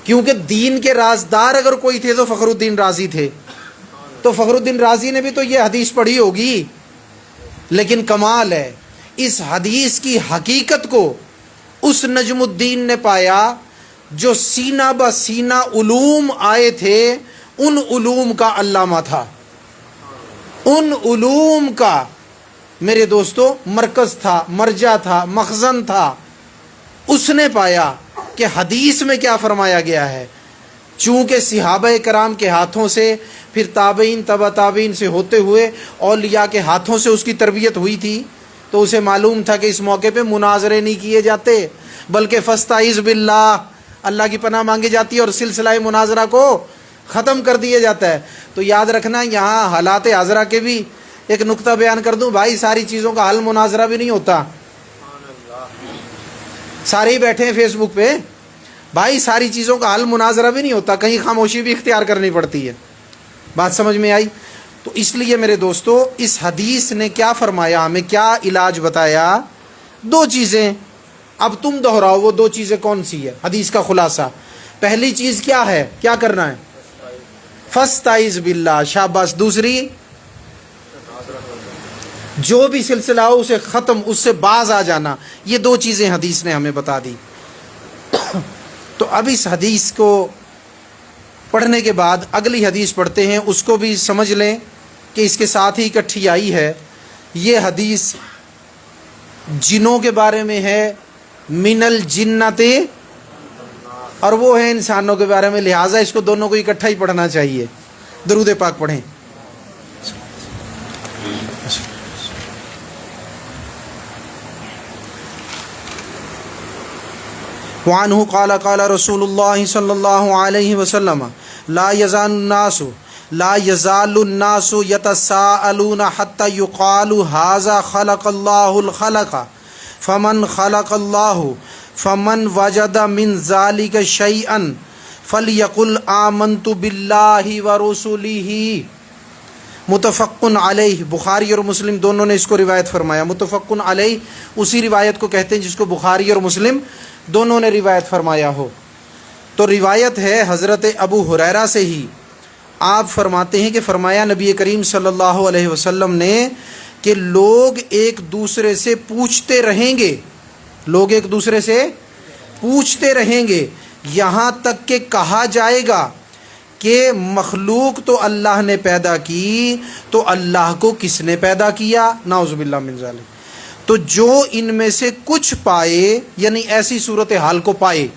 کیونکہ دین کے رازدار اگر کوئی تھے تو فخر الدین رازی تھے، تو فخر الدین رازی نے بھی تو یہ حدیث پڑھی ہوگی۔ لیکن کمال ہے، اس حدیث کی حقیقت کو اس نجم الدین نے پایا جو سینہ بہ سینہ علوم آئے تھے، ان علوم کا علامہ تھا، ان علوم کا میرے دوستو مرکز تھا، مرجع تھا، مخزن تھا۔ اس نے پایا کہ حدیث میں کیا فرمایا گیا ہے، چونکہ صحابہ کرام کے ہاتھوں سے، پھر تابعین، تبع تابعین سے ہوتے ہوئے اولیاء کے ہاتھوں سے اس کی تربیت ہوئی تھی، تو اسے معلوم تھا کہ اس موقع پہ مناظرے نہیں کیے جاتے، بلکہ فاستعیذ باللہ، اللہ کی پناہ مانگی جاتی ہے اور سلسلہ مناظرہ کو ختم کر دیا جاتا ہے۔ تو یاد رکھنا، یہاں حالات حاضرہ کے بھی ایک نقطہ بیان کر دوں، بھائی ساری چیزوں کا حل مناظرہ بھی نہیں ہوتا۔ سارے ہی بیٹھے ہیں فیس بک پہ، بھائی ساری چیزوں کا حل مناظرہ بھی نہیں ہوتا، کہیں خاموشی بھی اختیار کرنی پڑتی ہے۔ بات سمجھ میں آئی؟ تو اس لیے میرے دوستو، اس حدیث نے کیا فرمایا، ہمیں کیا علاج بتایا؟ دو چیزیں، اب تم دہراؤ وہ دو چیزیں کون سی ہے حدیث کا خلاصہ۔ پہلی چیز کیا ہے، کیا کرنا ہے؟ فاستعیذ باللہ، شاباش۔ دوسری، جو بھی سلسلہ ہو اسے ختم، اس سے باز آ جانا۔ یہ دو چیزیں حدیث نے ہمیں بتا دی۔ تو اب اس حدیث کو پڑھنے کے بعد اگلی حدیث پڑھتے ہیں، اس کو بھی سمجھ لیں کہ اس کے ساتھ ہی اکٹھی آئی ہے۔ یہ حدیث جنوں کے بارے میں ہے، من الجنت، اور وہ ہے انسانوں کے بارے میں، لہٰذا اس کو دونوں کو اکٹھا ہی پڑھنا چاہیے۔ درود پاک پڑھیں۔ وعنہ قال قال رسول اللہ صلی اللہ علیہ وسلم لا يزال الناس يتساءلون حتى يقال هذا خلق الله الخلق فمن خلق الله فمن وجد من ذلك شيئا فليقل آمنت بالله ورسله۔ متفقن علیہ، بخاری اور مسلم دونوں نے اس کو روایت فرمایا۔ متفقن علیہ اسی روایت کو کہتے ہیں جس کو بخاری اور مسلم دونوں نے روایت فرمایا ہو۔ تو روایت ہے حضرت ابو ہریرہ سے ہی، آپ فرماتے ہیں کہ فرمایا نبی کریم صلی اللہ علیہ وسلم نے کہ لوگ ایک دوسرے سے پوچھتے رہیں گے، لوگ ایک دوسرے سے پوچھتے رہیں گے، یہاں تک کہ کہا جائے گا کہ مخلوق تو اللہ نے پیدا کی، تو اللہ کو کس نے پیدا کیا؟ نعوذ باللہ من ذالک۔ تو جو ان میں سے کچھ پائے، یعنی ایسی صورتحال کو پائے،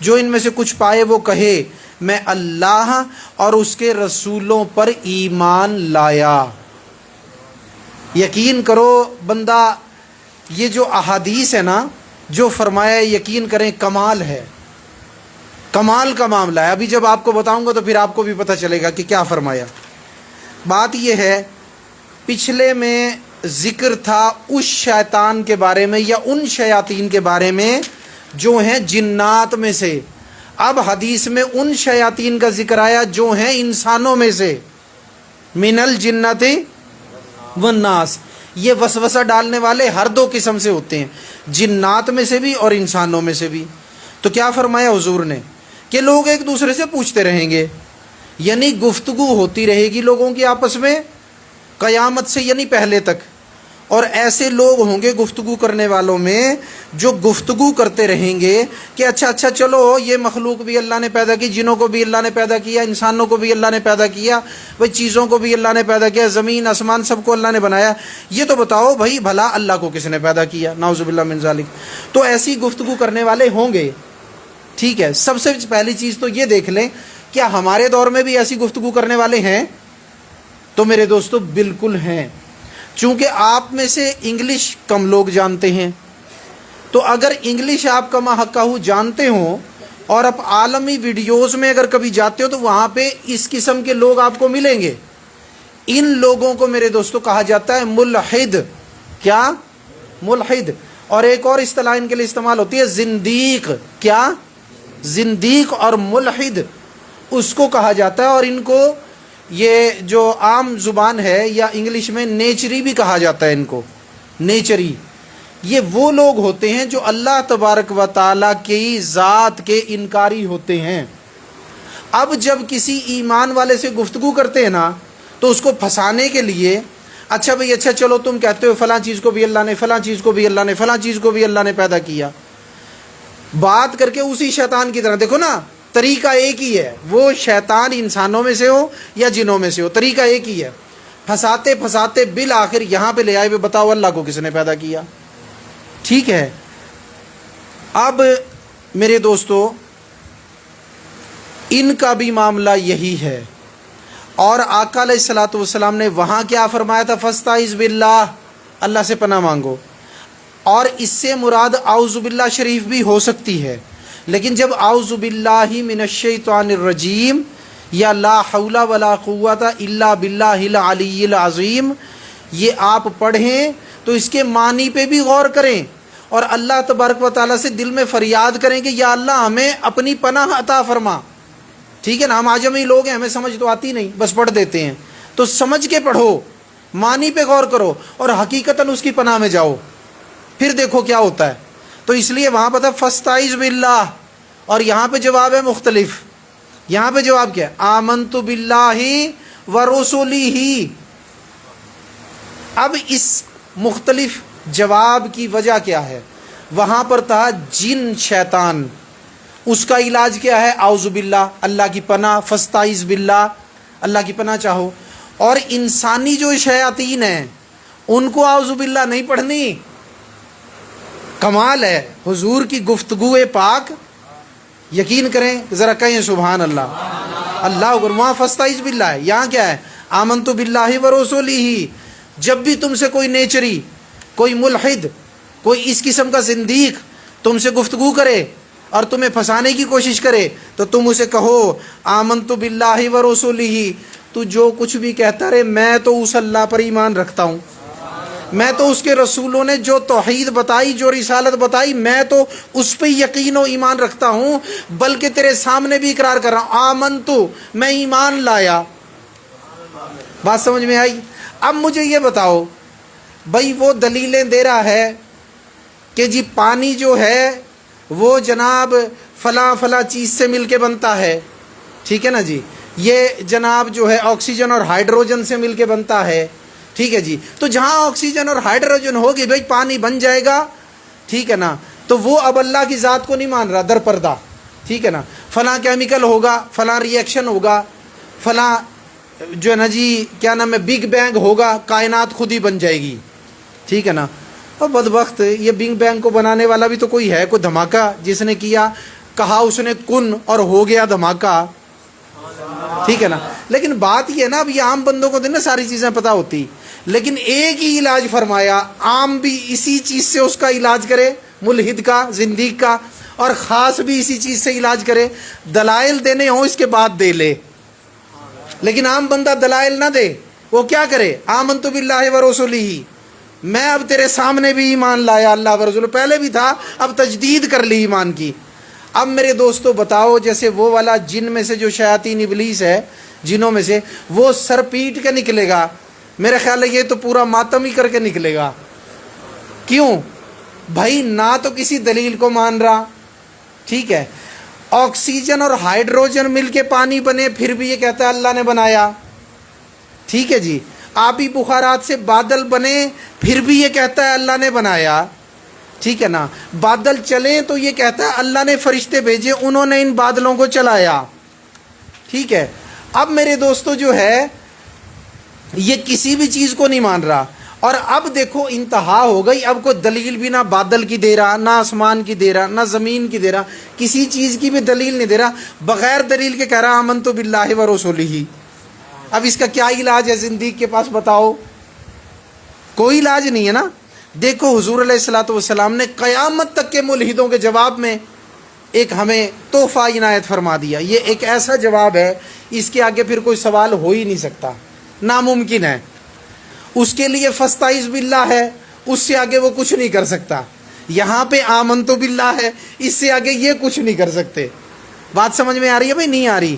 جو ان میں سے کچھ پائے وہ کہے میں اللہ اور اس کے رسولوں پر ایمان لایا۔ یقین کرو بندہ، یہ جو احادیث ہے نا، جو فرمایا یقین کریں، کمال ہے، کمال کا معاملہ ہے۔ ابھی جب آپ کو بتاؤں گا تو پھر آپ کو بھی پتہ چلے گا کہ کیا فرمایا۔ بات یہ ہے، پچھلے میں ذکر تھا اس شیطان کے بارے میں یا ان شیاطین کے بارے میں جو ہیں جنات میں سے، اب حدیث میں ان شیاطین کا ذکر آیا جو ہیں انسانوں میں سے، من الجنت والناس۔ یہ وسوسہ ڈالنے والے ہر دو قسم سے ہوتے ہیں، جنات میں سے بھی اور انسانوں میں سے بھی۔ تو کیا فرمایا حضور نے کہ لوگ ایک دوسرے سے پوچھتے رہیں گے، یعنی گفتگو ہوتی رہے گی لوگوں کی آپس میں قیامت سے، یعنی پہلے تک۔ اور ایسے لوگ ہوں گے گفتگو کرنے والوں میں جو گفتگو کرتے رہیں گے کہ اچھا چلو یہ مخلوق بھی اللہ نے پیدا کی، جنوں کو بھی اللہ نے پیدا کیا، انسانوں کو بھی اللہ نے پیدا کیا، بھائی چیزوں کو بھی اللہ نے پیدا کیا، زمین آسمان سب کو اللہ نے بنایا، یہ تو بتاؤ بھائی بھلا اللہ کو کس نے پیدا کیا؟ نعوذ باللہ من ذالک۔ تو ایسی گفتگو کرنے والے ہوں گے، ٹھیک ہے۔ سب سے پہلی چیز تو یہ دیکھ لیں کیا ہمارے دور میں بھی ایسی گفتگو کرنے والے ہیں؟ تو میرے دوستو بالکل ہیں، چونکہ آپ میں سے انگلش کم لوگ جانتے ہیں، تو اگر انگلش آپ کما حقہ جانتے ہوں اور آپ عالمی ویڈیوز میں اگر کبھی جاتے ہو تو وہاں پہ اس قسم کے لوگ آپ کو ملیں گے۔ ان لوگوں کو میرے دوستو کہا جاتا ہے ملحد۔ کیا؟ ملحد۔ اور ایک اور اصطلاح ان کے لیے استعمال ہوتی ہے زندیق۔ کیا؟ زندیق اور ملحد اس کو کہا جاتا ہے، اور ان کو یہ جو عام زبان ہے یا انگلش میں نیچری بھی کہا جاتا ہے، ان کو نیچری۔ یہ وہ لوگ ہوتے ہیں جو اللہ تبارک و تعالیٰ کی ذات کے انکاری ہوتے ہیں۔ اب جب کسی ایمان والے سے گفتگو کرتے ہیں نا تو اس کو پھنسانے کے لیے، اچھا بھئی اچھا چلو تم کہتے ہو فلاں چیز کو بھی اللہ نے، فلاں چیز کو بھی اللہ نے، فلاں چیز کو بھی اللہ نے پیدا کیا، بات کر کے اسی شیطان کی طرح۔ دیکھو نا، طریقہ ایک ہی ہے، وہ شیطان انسانوں میں سے ہو یا جنوں میں سے ہو، طریقہ ایک ہی ہے۔ پھنساتے پھنساتے بالآخر یہاں پہ لے آئے، بتاؤ اللہ کو کس نے پیدا کیا؟ ٹھیک ہے۔ اب میرے دوستو ان کا بھی معاملہ یہی ہے، اور آقا علیہ الصلوۃ والسلام نے وہاں کیا فرمایا تھا؟ فاستعذ باللہ، اللہ سے پناہ مانگو۔ اور اس سے مراد اعوذ باللہ شریف بھی ہو سکتی ہے، لیکن جب اعوذ باللہ من الشیطان الرجیم یا لا حول ولا قوت الا باللہ العلی العظیم یہ آپ پڑھیں تو اس کے معنی پہ بھی غور کریں، اور اللہ تبارک و تعالیٰ سے دل میں فریاد کریں کہ یا اللہ ہمیں اپنی پناہ عطا فرما۔ ٹھیک ہے نا، ہم آجمی لوگ ہیں، ہمیں سمجھ تو آتی نہیں، بس پڑھ دیتے ہیں، تو سمجھ کے پڑھو، معنی پہ غور کرو اور حقیقتاً اس کی پناہ میں جاؤ، پھر دیکھو کیا ہوتا ہے۔ تو اس لیے وہاں پتہ فاستعذ باللہ، اور یہاں پہ جواب ہے مختلف۔ یہاں پہ جواب کیا ہے؟ آمنت باللہ ورسلہ۔ اب اس مختلف جواب کی وجہ کیا ہے؟ وہاں پر تھا جن شیطان، اس کا علاج کیا ہے؟ اعوذ باللہ، اللہ کی پناہ، فاستعذ باللہ، اللہ کی پناہ چاہو۔ اور انسانی جو شیاطین ہیں ان کو اعوذ باللہ نہیں پڑھنی۔ کمال ہے حضور کی گفتگو پاک، یقین کریں، ذرا کہیں سبحان اللہ، اللہ اکبر۔ وہاں فاستعذ باللہ ہے، یہاں کیا ہے؟ آمنت باللہ ورسلہ۔ جب بھی تم سے کوئی نیچری، کوئی ملحد، کوئی اس قسم کا زندیق تم سے گفتگو کرے اور تمہیں پھنسانے کی کوشش کرے تو تم اسے کہو آمنت باللہ ورسلہ، تو جو کچھ بھی کہتا رہے میں تو اس اللہ پر ایمان رکھتا ہوں، میں تو اس کے رسولوں نے جو توحید بتائی، جو رسالت بتائی، میں تو اس پہ یقین و ایمان رکھتا ہوں، بلکہ تیرے سامنے بھی اقرار کر رہا ہوں آمنتو، میں ایمان لایا۔ بات سمجھ میں آئی؟ اب مجھے یہ بتاؤ بھائی، وہ دلیلیں دے رہا ہے کہ جی پانی جو ہے وہ جناب فلاں فلاں چیز سے مل کے بنتا ہے، ٹھیک ہے نا جی، یہ جناب جو ہے آکسیجن اور ہائیڈروجن سے مل کے بنتا ہے، ٹھیک ہے جی، تو جہاں آکسیجن اور ہائیڈروجن ہوگی بھائی پانی بن جائے گا، ٹھیک ہے نا، تو وہ اب اللہ کی ذات کو نہیں مان رہا در پردہ، ٹھیک ہے نا، فلاں کیمیکل ہوگا، فلاں ری ایکشن ہوگا، فلاں جو ہے نا جی کیا نام ہے بگ بینگ ہوگا، کائنات خود ہی بن جائے گی، ٹھیک ہے نا۔ اور بدبخت یہ بگ بینگ کو بنانے والا بھی تو کوئی ہے، کوئی دھماکہ جس نے کیا، کہا اس نے کن اور ہو گیا دھماکہ، ٹھیک ہے نا۔ لیکن بات یہ ہے نا، اب یہ عام بندوں کو تو نا ساری چیزیں پتہ ہوتی، لیکن ایک ہی علاج فرمایا، عام بھی اسی چیز سے اس کا علاج کرے، ملحد کا، زندیق کا، اور خاص بھی اسی چیز سے علاج کرے، دلائل دینے ہوں اس کے بعد دے لے، لیکن عام بندہ دلائل نہ دے، وہ کیا کرے، آمنت باللہ ورسولہ، میں اب تیرے سامنے بھی ایمان لایا اللہ و رسول، پہلے بھی تھا اب تجدید کر لی ایمان کی۔ اب میرے دوستو بتاؤ، جیسے وہ والا جن میں سے جو شیاطین ابلیس ہے، جنوں میں سے، وہ سر پیٹ کے نکلے گا، میرے خیال ہے یہ تو پورا ماتم ہی کر کے نکلے گا۔ کیوں بھائی؟ نہ تو کسی دلیل کو مان رہا، ٹھیک ہے، آکسیجن اور ہائیڈروجن مل کے پانی بنے پھر بھی یہ کہتا ہے اللہ نے بنایا، ٹھیک ہے جی، آبی بخارات سے بادل بنے پھر بھی یہ کہتا ہے اللہ نے بنایا، ٹھیک ہے نا، بادل چلیں تو یہ کہتا ہے اللہ نے فرشتے بھیجے انہوں نے ان بادلوں کو چلایا، ٹھیک ہے۔ اب میرے دوستو جو ہے یہ کسی بھی چیز کو نہیں مان رہا، اور اب دیکھو انتہا ہو گئی، اب کوئی دلیل بھی نہ بادل کی دے رہا، نہ آسمان کی دے رہا، نہ زمین کی دے رہا، کسی چیز کی بھی دلیل نہیں دے رہا، بغیر دلیل کے کہہ رہا آمنت باللہ ورسولہ۔ اب اس کا کیا علاج ہے زندگی کے پاس بتاؤ؟ کوئی علاج نہیں ہے نا۔ دیکھو حضور علیہ الصلوۃ والسلام نے قیامت تک کے ملحدوں کے جواب میں ایک ہمیں تحفہ عنایت فرما دیا، یہ ایک ایسا جواب ہے اس کے آگے پھر کوئی سوال ہو ہی نہیں سکتا، ناممکن ہے۔ اس کے لیے فاستعذ باللہ ہے، اس سے آگے وہ کچھ نہیں کر سکتا، یہاں پہ آمنت باللہ ہے، اس سے آگے یہ کچھ نہیں کر سکتے۔ بات سمجھ میں آ رہی ہے بھائی؟ نہیں آ رہی،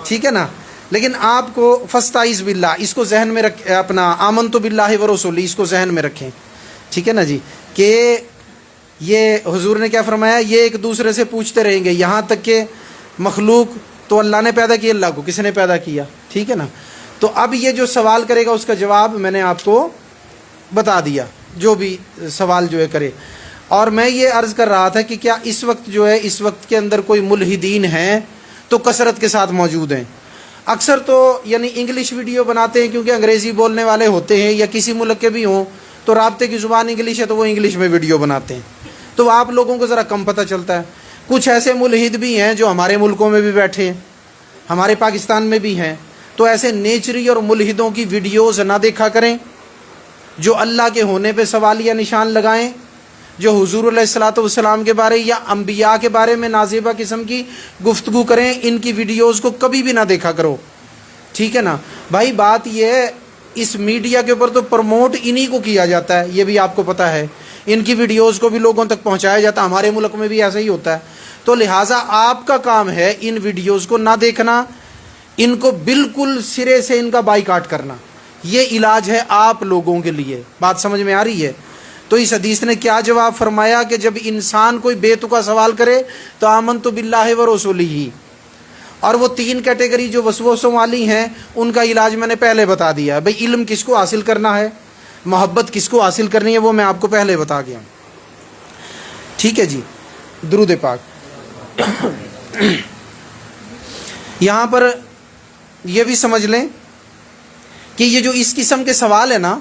ٹھیک ہے نا۔ لیکن آپ کو فاستعذ باللہ اس کو ذہن میں رکھ، اپنا آمنت باللہ ورسولہ اس کو ذہن میں رکھیں، ٹھیک ہے نا جی، کہ یہ حضور نے کیا فرمایا، یہ ایک دوسرے سے پوچھتے رہیں گے یہاں تک کہ مخلوق تو اللہ نے پیدا کی، اللہ کو کس نے پیدا کیا، ٹھیک ہے نا۔ تو اب یہ جو سوال کرے گا اس کا جواب میں نے آپ کو بتا دیا، جو بھی سوال جو ہے کرے۔ اور میں یہ عرض کر رہا تھا کہ کیا اس وقت جو ہے اس وقت کے اندر کوئی ملحدین ہیں تو کثرت کے ساتھ موجود ہیں۔ اکثر تو یعنی انگلش ویڈیو بناتے ہیں کیونکہ انگریزی بولنے والے ہوتے ہیں یا کسی ملک کے بھی ہوں تو رابطے کی زبان انگلش ہے تو وہ انگلش میں ویڈیو بناتے ہیں، تو آپ لوگوں کو ذرا کم پتہ چلتا ہے۔ کچھ ایسے ملحد بھی ہیں جو ہمارے ملکوں میں بھی بیٹھے ہیں، ہمارے پاکستان میں بھی ہیں، تو ایسے نیچری اور ملحدوں کی ویڈیوز نہ دیکھا کریں جو اللہ کے ہونے پہ سوالیہ نشان لگائیں، جو حضور علیہ الصلوۃ والسلام کے بارے یا انبیاء کے بارے میں نازیبہ قسم کی گفتگو کریں، ان کی ویڈیوز کو کبھی بھی نہ دیکھا کرو، ٹھیک ہے نا بھائی۔ بات یہ ہے اس میڈیا کے اوپر تو پروموٹ انہی کو کیا جاتا ہے، یہ بھی آپ کو پتہ ہے، ان کی ویڈیوز کو بھی لوگوں تک پہنچایا جاتا ہے، ہمارے ملک میں بھی ایسا ہی ہوتا ہے۔ تو لہٰذا آپ کا کام ہے ان ویڈیوز کو نہ دیکھنا، ان کو بالکل سرے سے ان کا بائیکاٹ کرنا، یہ علاج ہے آپ لوگوں کے لیے۔ بات سمجھ میں آ رہی ہے؟ تو اس حدیث نے کیا جواب فرمایا کہ جب انسان کوئی بے تکا سوال کرے تو آمنت باللہ ورسولہ، اور وہ تین کیٹیگری جو وسوسوں والی ہیں ان کا علاج میں نے پہلے بتا دیا۔ بھئی علم کس کو حاصل کرنا ہے، محبت کس کو حاصل کرنی ہے، وہ میں آپ کو پہلے بتا گیا، ٹھیک ہے جی۔ درود پاک۔ یہاں پر یہ بھی سمجھ لیں کہ یہ جو اس قسم کے سوال ہے نا،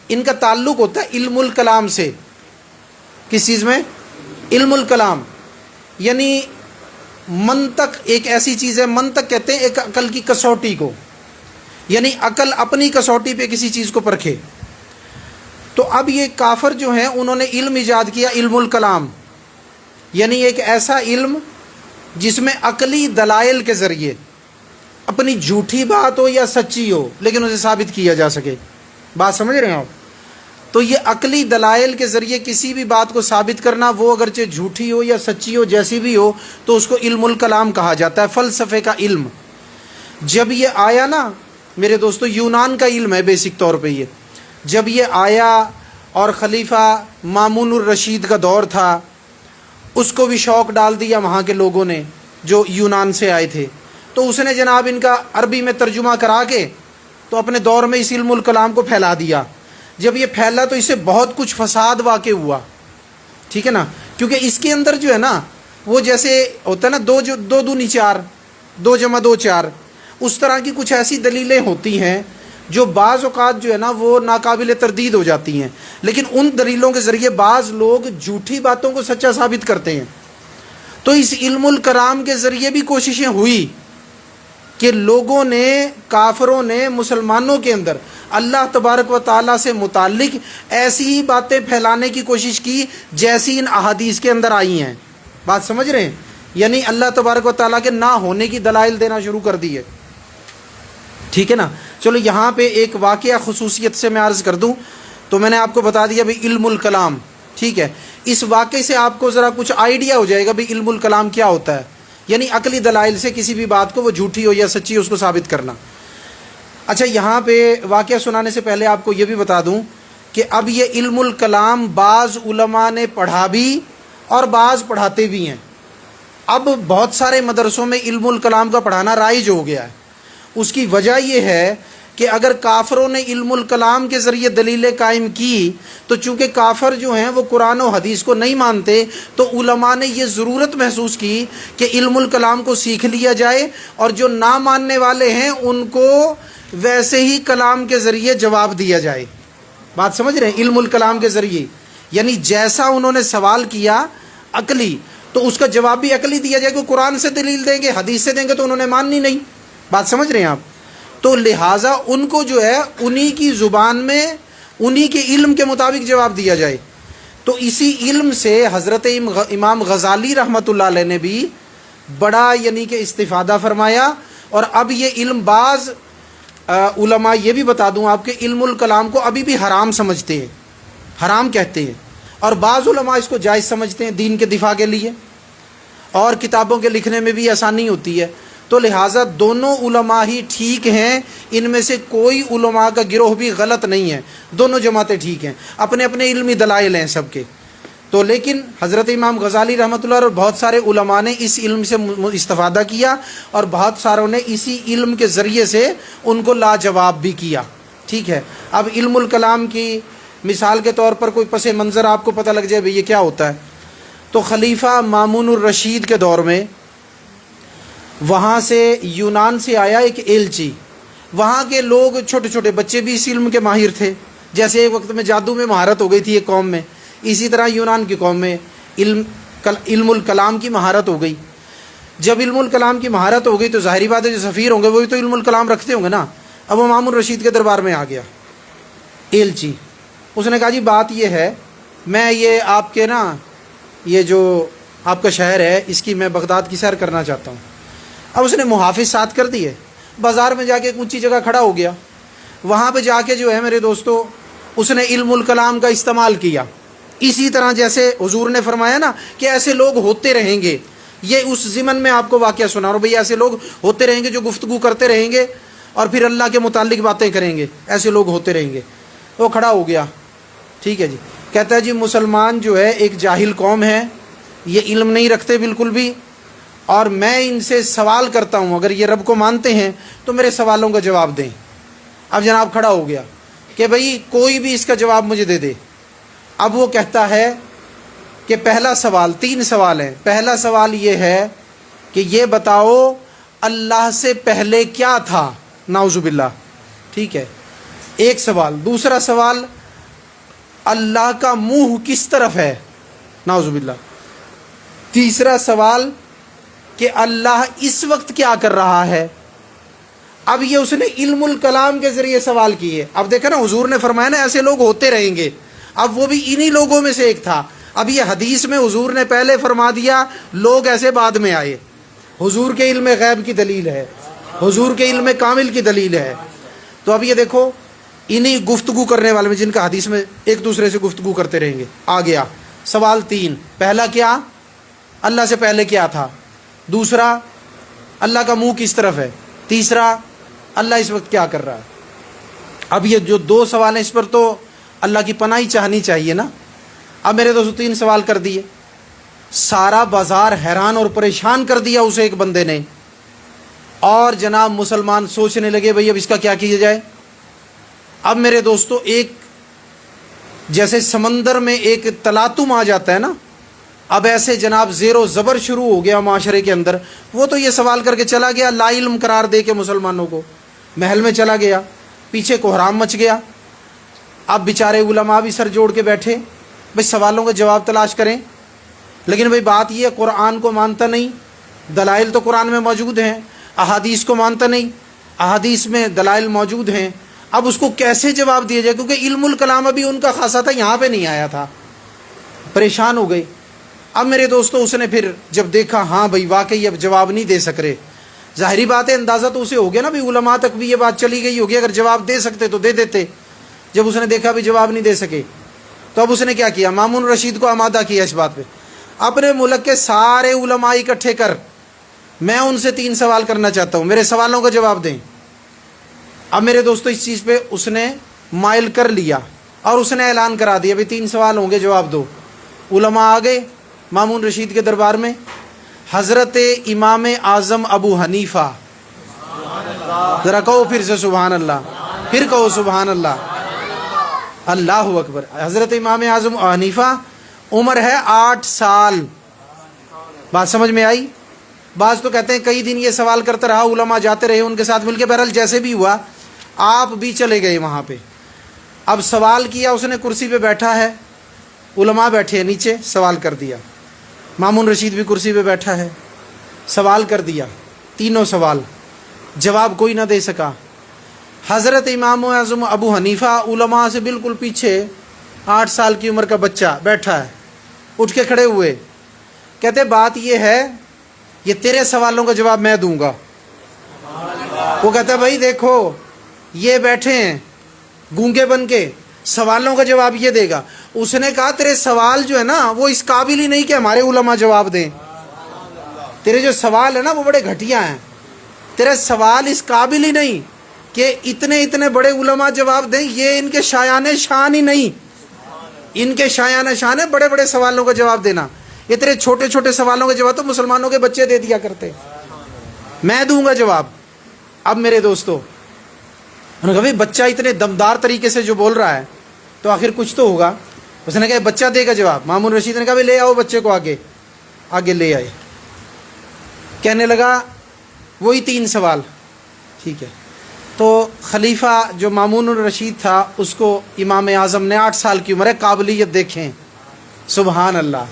ان کا تعلق ہوتا ہے علم الکلام سے۔ کس چیز میں؟ علم الکلام، یعنی منطق ایک ایسی چیز ہے، منطق کہتے ہیں ایک عقل کی کسوٹی کو، یعنی عقل اپنی کسوٹی پہ کسی چیز کو پرکھے۔ تو اب یہ کافر جو ہیں انہوں نے علم ایجاد کیا، علم الکلام، یعنی ایک ایسا علم جس میں عقلی دلائل کے ذریعے اپنی جھوٹی بات ہو یا سچی ہو لیکن اسے ثابت کیا جا سکے۔ بات سمجھ رہے ہیں آپ؟ تو یہ عقلی دلائل کے ذریعے کسی بھی بات کو ثابت کرنا، وہ اگرچہ جھوٹی ہو یا سچی ہو جیسی بھی ہو تو اس کو علم الکلام کہا جاتا ہے، فلسفے کا علم۔ جب یہ آیا نا میرے دوستو، یونان کا علم ہے بیسک طور پہ یہ، جب یہ آیا اور خلیفہ مامون الرشید کا دور تھا، اس کو بھی شوق ڈال دیا وہاں کے لوگوں نے جو یونان سے آئے تھے، تو اس نے جناب ان کا عربی میں ترجمہ کرا کے تو اپنے دور میں اس علم الکلام کو پھیلا دیا۔ جب یہ پھیلا تو اس سے بہت کچھ فساد واقع ہوا، ٹھیک ہے نا، کیونکہ اس کے اندر جو ہے نا وہ جیسے ہوتا ہے نا دو دونی چار، 2 جمع 2 4، اس طرح کی کچھ ایسی دلیلیں ہوتی ہیں جو بعض اوقات جو ہے نا وہ ناقابل تردید ہو جاتی ہیں، لیکن ان دلیلوں کے ذریعے بعض لوگ جھوٹی باتوں کو سچا ثابت کرتے ہیں۔ تو اس علم الکلام کے ذریعے بھی کوششیں ہوئی کہ لوگوں نے، کافروں نے مسلمانوں کے اندر اللہ تبارک و تعالیٰ سے متعلق ایسی ہی باتیں پھیلانے کی کوشش کی جیسی ان احادیث کے اندر آئی ہیں۔ بات سمجھ رہے ہیں؟ یعنی اللہ تبارک و تعالیٰ کے نہ ہونے کی دلائل دینا شروع کر دی ہے، ٹھیک ہے نا۔ چلو یہاں پہ ایک واقعہ خصوصیت سے میں عرض کر دوں، تو میں نے آپ کو بتا دیا بھائی علم الکلام، ٹھیک ہے، اس واقعے سے آپ کو ذرا کچھ آئیڈیا ہو جائے گا بھی علم الکلام کیا ہوتا ہے، یعنی عقلی دلائل سے کسی بھی بات کو وہ جھوٹی ہو یا سچی اس کو ثابت کرنا۔ اچھا، یہاں پہ واقعہ سنانے سے پہلے آپ کو یہ بھی بتا دوں کہ اب یہ علم الکلام بعض علماء نے پڑھا بھی اور بعض پڑھاتے بھی ہیں۔ اب بہت سارے مدرسوں میں علم الکلام کا پڑھانا رائج ہو گیا ہے۔ اس کی وجہ یہ ہے کہ اگر کافروں نے علم الکلام کے ذریعے دلیلیں قائم کی تو چونکہ کافر جو ہیں وہ قرآن و حدیث کو نہیں مانتے، تو علماء نے یہ ضرورت محسوس کی کہ علم الکلام کو سیکھ لیا جائے اور جو نہ ماننے والے ہیں ان کو ویسے ہی کلام کے ذریعے جواب دیا جائے۔ بات سمجھ رہے ہیں؟ علم الکلام کے ذریعے یعنی جیسا انہوں نے سوال کیا عقلی، تو اس کا جواب بھی عقلی دیا جائے کہ قرآن سے دلیل دیں گے، حدیث سے دیں گے تو انہوں نے ماننی نہیں۔ بات سمجھ رہے ہیں آپ؟ تو لہٰذا ان کو جو ہے انہی کی زبان میں انہی کے علم کے مطابق جواب دیا جائے۔ تو اسی علم سے حضرت امام غزالی رحمۃ اللہ علیہ نے بھی بڑا یعنی کہ استفادہ فرمایا، اور اب یہ علم بعض علماء یہ بھی بتا دوں آپ کے علم الکلام کو ابھی بھی حرام سمجھتے ہیں، حرام کہتے ہیں، اور بعض علماء اس کو جائز سمجھتے ہیں دین کے دفاع کے لیے، اور کتابوں کے لکھنے میں بھی آسانی ہوتی ہے۔ تو لہٰذا دونوں علماء ہی ٹھیک ہیں، ان میں سے کوئی علماء کا گروہ بھی غلط نہیں ہے، دونوں جماعتیں ٹھیک ہیں، اپنے اپنے علمی دلائل ہیں سب کے۔ تو لیکن حضرت امام غزالی رحمۃ اللہ اور بہت سارے علماء نے اس علم سے استفادہ کیا، اور بہت ساروں نے اسی علم کے ذریعے سے ان کو لاجواب بھی کیا، ٹھیک ہے۔ اب علم الکلام کی مثال کے طور پر کوئی پس منظر آپ کو پتہ لگ جائے بھئی یہ کیا ہوتا ہے، تو خلیفہ مامون الرشید کے دور میں وہاں سے یونان سے آیا ایک ایلچی۔ وہاں کے لوگ چھوٹے چھوٹے بچے بھی اس علم کے ماہر تھے، جیسے ایک وقت میں جادو میں مہارت ہو گئی تھی ایک قوم میں، اسی طرح یونان کی قوم میں علم الکلام کی مہارت ہو گئی۔ جب علم الکلام کی مہارت ہو گئی تو ظاہری بات ہے جو سفیر ہوں گے وہی تو علم الکلام رکھتے ہوں گے نا۔ اب وہ مامون الرشید کے دربار میں آ گیا ایلچی، اس نے کہا جی بات یہ ہے، میں یہ آپ کے نا یہ جو آپ کا شہر ہے اس کی میں بغداد کی سیر کرنا چاہتا ہوں۔ اب اس نے محافظ ساتھ کر دیے، بازار میں جا کے ایک اونچی جگہ کھڑا ہو گیا، وہاں پہ جا کے جو ہے میرے دوستو اس نے علم الکلام کا استعمال کیا، اسی طرح جیسے حضور نے فرمایا نا کہ ایسے لوگ ہوتے رہیں گے۔ یہ اس ضمن میں آپ کو واقعہ سنا رہا ہوں، بھئی ایسے لوگ ہوتے رہیں گے جو گفتگو کرتے رہیں گے اور پھر اللہ کے متعلق باتیں کریں گے، ایسے لوگ ہوتے رہیں گے۔ وہ کھڑا ہو گیا، ٹھیک ہے جی، کہتا ہے جی مسلمان جو ہے ایک جاہل قوم ہے، یہ علم نہیں رکھتے بالکل بھی، اور میں ان سے سوال کرتا ہوں، اگر یہ رب کو مانتے ہیں تو میرے سوالوں کا جواب دیں۔ اب جناب کھڑا ہو گیا کہ بھئی کوئی بھی اس کا جواب مجھے دے دے۔ اب وہ کہتا ہے کہ پہلا سوال، 3 سوال ہیں، پہلا سوال یہ ہے کہ یہ بتاؤ اللہ سے پہلے کیا تھا، نعوذ باللہ، ٹھیک ہے، ایک سوال۔ دوسرا سوال اللہ کا منہ کس طرف ہے، نعوذ باللہ۔ تیسرا سوال کہ اللہ اس وقت کیا کر رہا ہے۔ اب یہ اس نے علم الکلام کے ذریعے سوال کیے۔ اب دیکھا نا حضور نے فرمایا نا ایسے لوگ ہوتے رہیں گے، اب وہ بھی انہی لوگوں میں سے ایک تھا۔ اب یہ حدیث میں حضور نے پہلے فرما دیا، لوگ ایسے بعد میں آئے۔ حضور کے علم غیب کی دلیل ہے، حضور کے علم کامل کی دلیل ہے۔ تو اب یہ دیکھو انہی گفتگو کرنے والے میں جن کا حدیث میں ایک دوسرے سے گفتگو کرتے رہیں گے۔ آ گیا سوال 3، پہلا کیا، اللہ سے پہلے کیا تھا، دوسرا اللہ کا منہ کس طرف ہے، تیسرا اللہ اس وقت کیا کر رہا ہے۔ اب یہ جو 2 سوال ہیں اس پر تو اللہ کی پناہ ہی چاہنی چاہیے نا۔ اب میرے دوستو 3 سوال کر دیے، سارا بازار حیران اور پریشان کر دیا اسے ایک بندے نے، اور جناب مسلمان سوچنے لگے بھئی اب اس کا کیا کیا جائے۔ اب میرے دوستو، ایک جیسے سمندر میں ایک تلاطم آ جاتا ہے نا، اب ایسے جناب زیر و زبر شروع ہو گیا معاشرے کے اندر۔ وہ تو یہ سوال کر کے چلا گیا، لا علم قرار دے کے مسلمانوں کو، محل میں چلا گیا، پیچھے کوہرام مچ گیا۔ اب بیچارے علماء بھی سر جوڑ کے بیٹھے، بھئی سوالوں کا جواب تلاش کریں، لیکن بھئی بات یہ ہے قرآن کو مانتا نہیں، دلائل تو قرآن میں موجود ہیں، احادیث کو مانتا نہیں، احادیث میں دلائل موجود ہیں، اب اس کو کیسے جواب دیا جائے؟ کیونکہ علم الکلام ابھی ان کا خاصا تھا، یہاں پہ نہیں آیا تھا، پریشان ہو گئے۔ اب میرے دوستو اس نے پھر جب دیکھا ہاں بھئی واقعی اب جواب نہیں دے سک رہے، ظاہری بات ہے اندازہ تو اسے ہو گیا نا بھی علماء تک بھی یہ بات چلی گئی ہوگی، اگر جواب دے سکتے تو دے دیتے۔ جب اس نے دیکھا بھی جواب نہیں دے سکے تو اب اس نے کیا کیا، مامون رشید کو آمادہ کیا اس بات پہ، اپنے ملک کے سارے علماء اکٹھے کر، میں ان سے 3 سوال کرنا چاہتا ہوں، میرے سوالوں کا جواب دیں۔ اب میرے دوستو اس چیز پہ اس نے مائل کر لیا اور اس نے اعلان کرا دیا بھی 3 سوال ہوں گے، جواب دو۔ علماء آ گئے مامون رشید کے دربار میں، حضرت امام اعظم ابو حنیفہ، ذرا کہو پھر سے سبحان اللہ، پھر کہو سبحان اللہ، اللہ اکبر۔ حضرت امام اعظم ابو حنیفہ، عمر ہے 8 سال، بات سمجھ میں آئی؟ بعض تو کہتے ہیں کئی دن یہ سوال کرتا رہا، علماء جاتے رہے ان کے ساتھ مل کے، بہرحال جیسے بھی ہوا آپ بھی چلے گئے وہاں پہ۔ اب سوال کیا اس نے، کرسی پہ بیٹھا ہے، علماء بیٹھے ہیں نیچے، سوال کر دیا، مامون رشید بھی کرسی پہ بیٹھا ہے، سوال کر دیا، تینوں سوال، جواب کوئی نہ دے سکا۔ حضرت امام اعظم ابو حنیفہ علماء سے بالکل پیچھے، 8 سال کی عمر کا بچہ بیٹھا ہے، اٹھ کے کھڑے ہوئے، کہتے بات یہ ہے یہ تیرے سوالوں کا جواب میں دوں گا۔ وہ کہتا ہے بھائی دیکھو یہ بیٹھے ہیں گونگے بن کے، سوالوں کا جواب یہ دے گا۔ اس نے کہا تیرے سوال جو ہے نا وہ اس قابل ہی نہیں کہ ہمارے علماء جواب دیں، تیرے جو سوال ہے نا وہ بڑے گھٹیا ہیں، تیرے سوال اس قابل ہی نہیں کہ اتنے بڑے علماء جواب دیں، یہ ان کے شایان شان ہی نہیں، ان کے شایان شان ہے بڑے بڑے سوالوں کا جواب دینا، یہ تیرے چھوٹے چھوٹے سوالوں کا جواب تو مسلمانوں کے بچے دے دیا کرتے، میں دوں گا جواب۔ اب میرے دوستو انہوں نے کہا بھائی بچہ اتنے دمدار طریقے سے جو بول رہا ہے تو آخر کچھ تو ہوگا۔ اس نے کہا بچہ دے گا جواب۔ مامون رشید نے کہا بھائی لے آؤ بچے کو، آگے لے آئے، کہنے لگا وہی 3 سوال، ٹھیک ہے۔ تو خلیفہ جو مامون الرشید تھا اس کو امام اعظم نے، 8 سال کی عمر ہے، قابلیت دیکھیں، سبحان اللہ،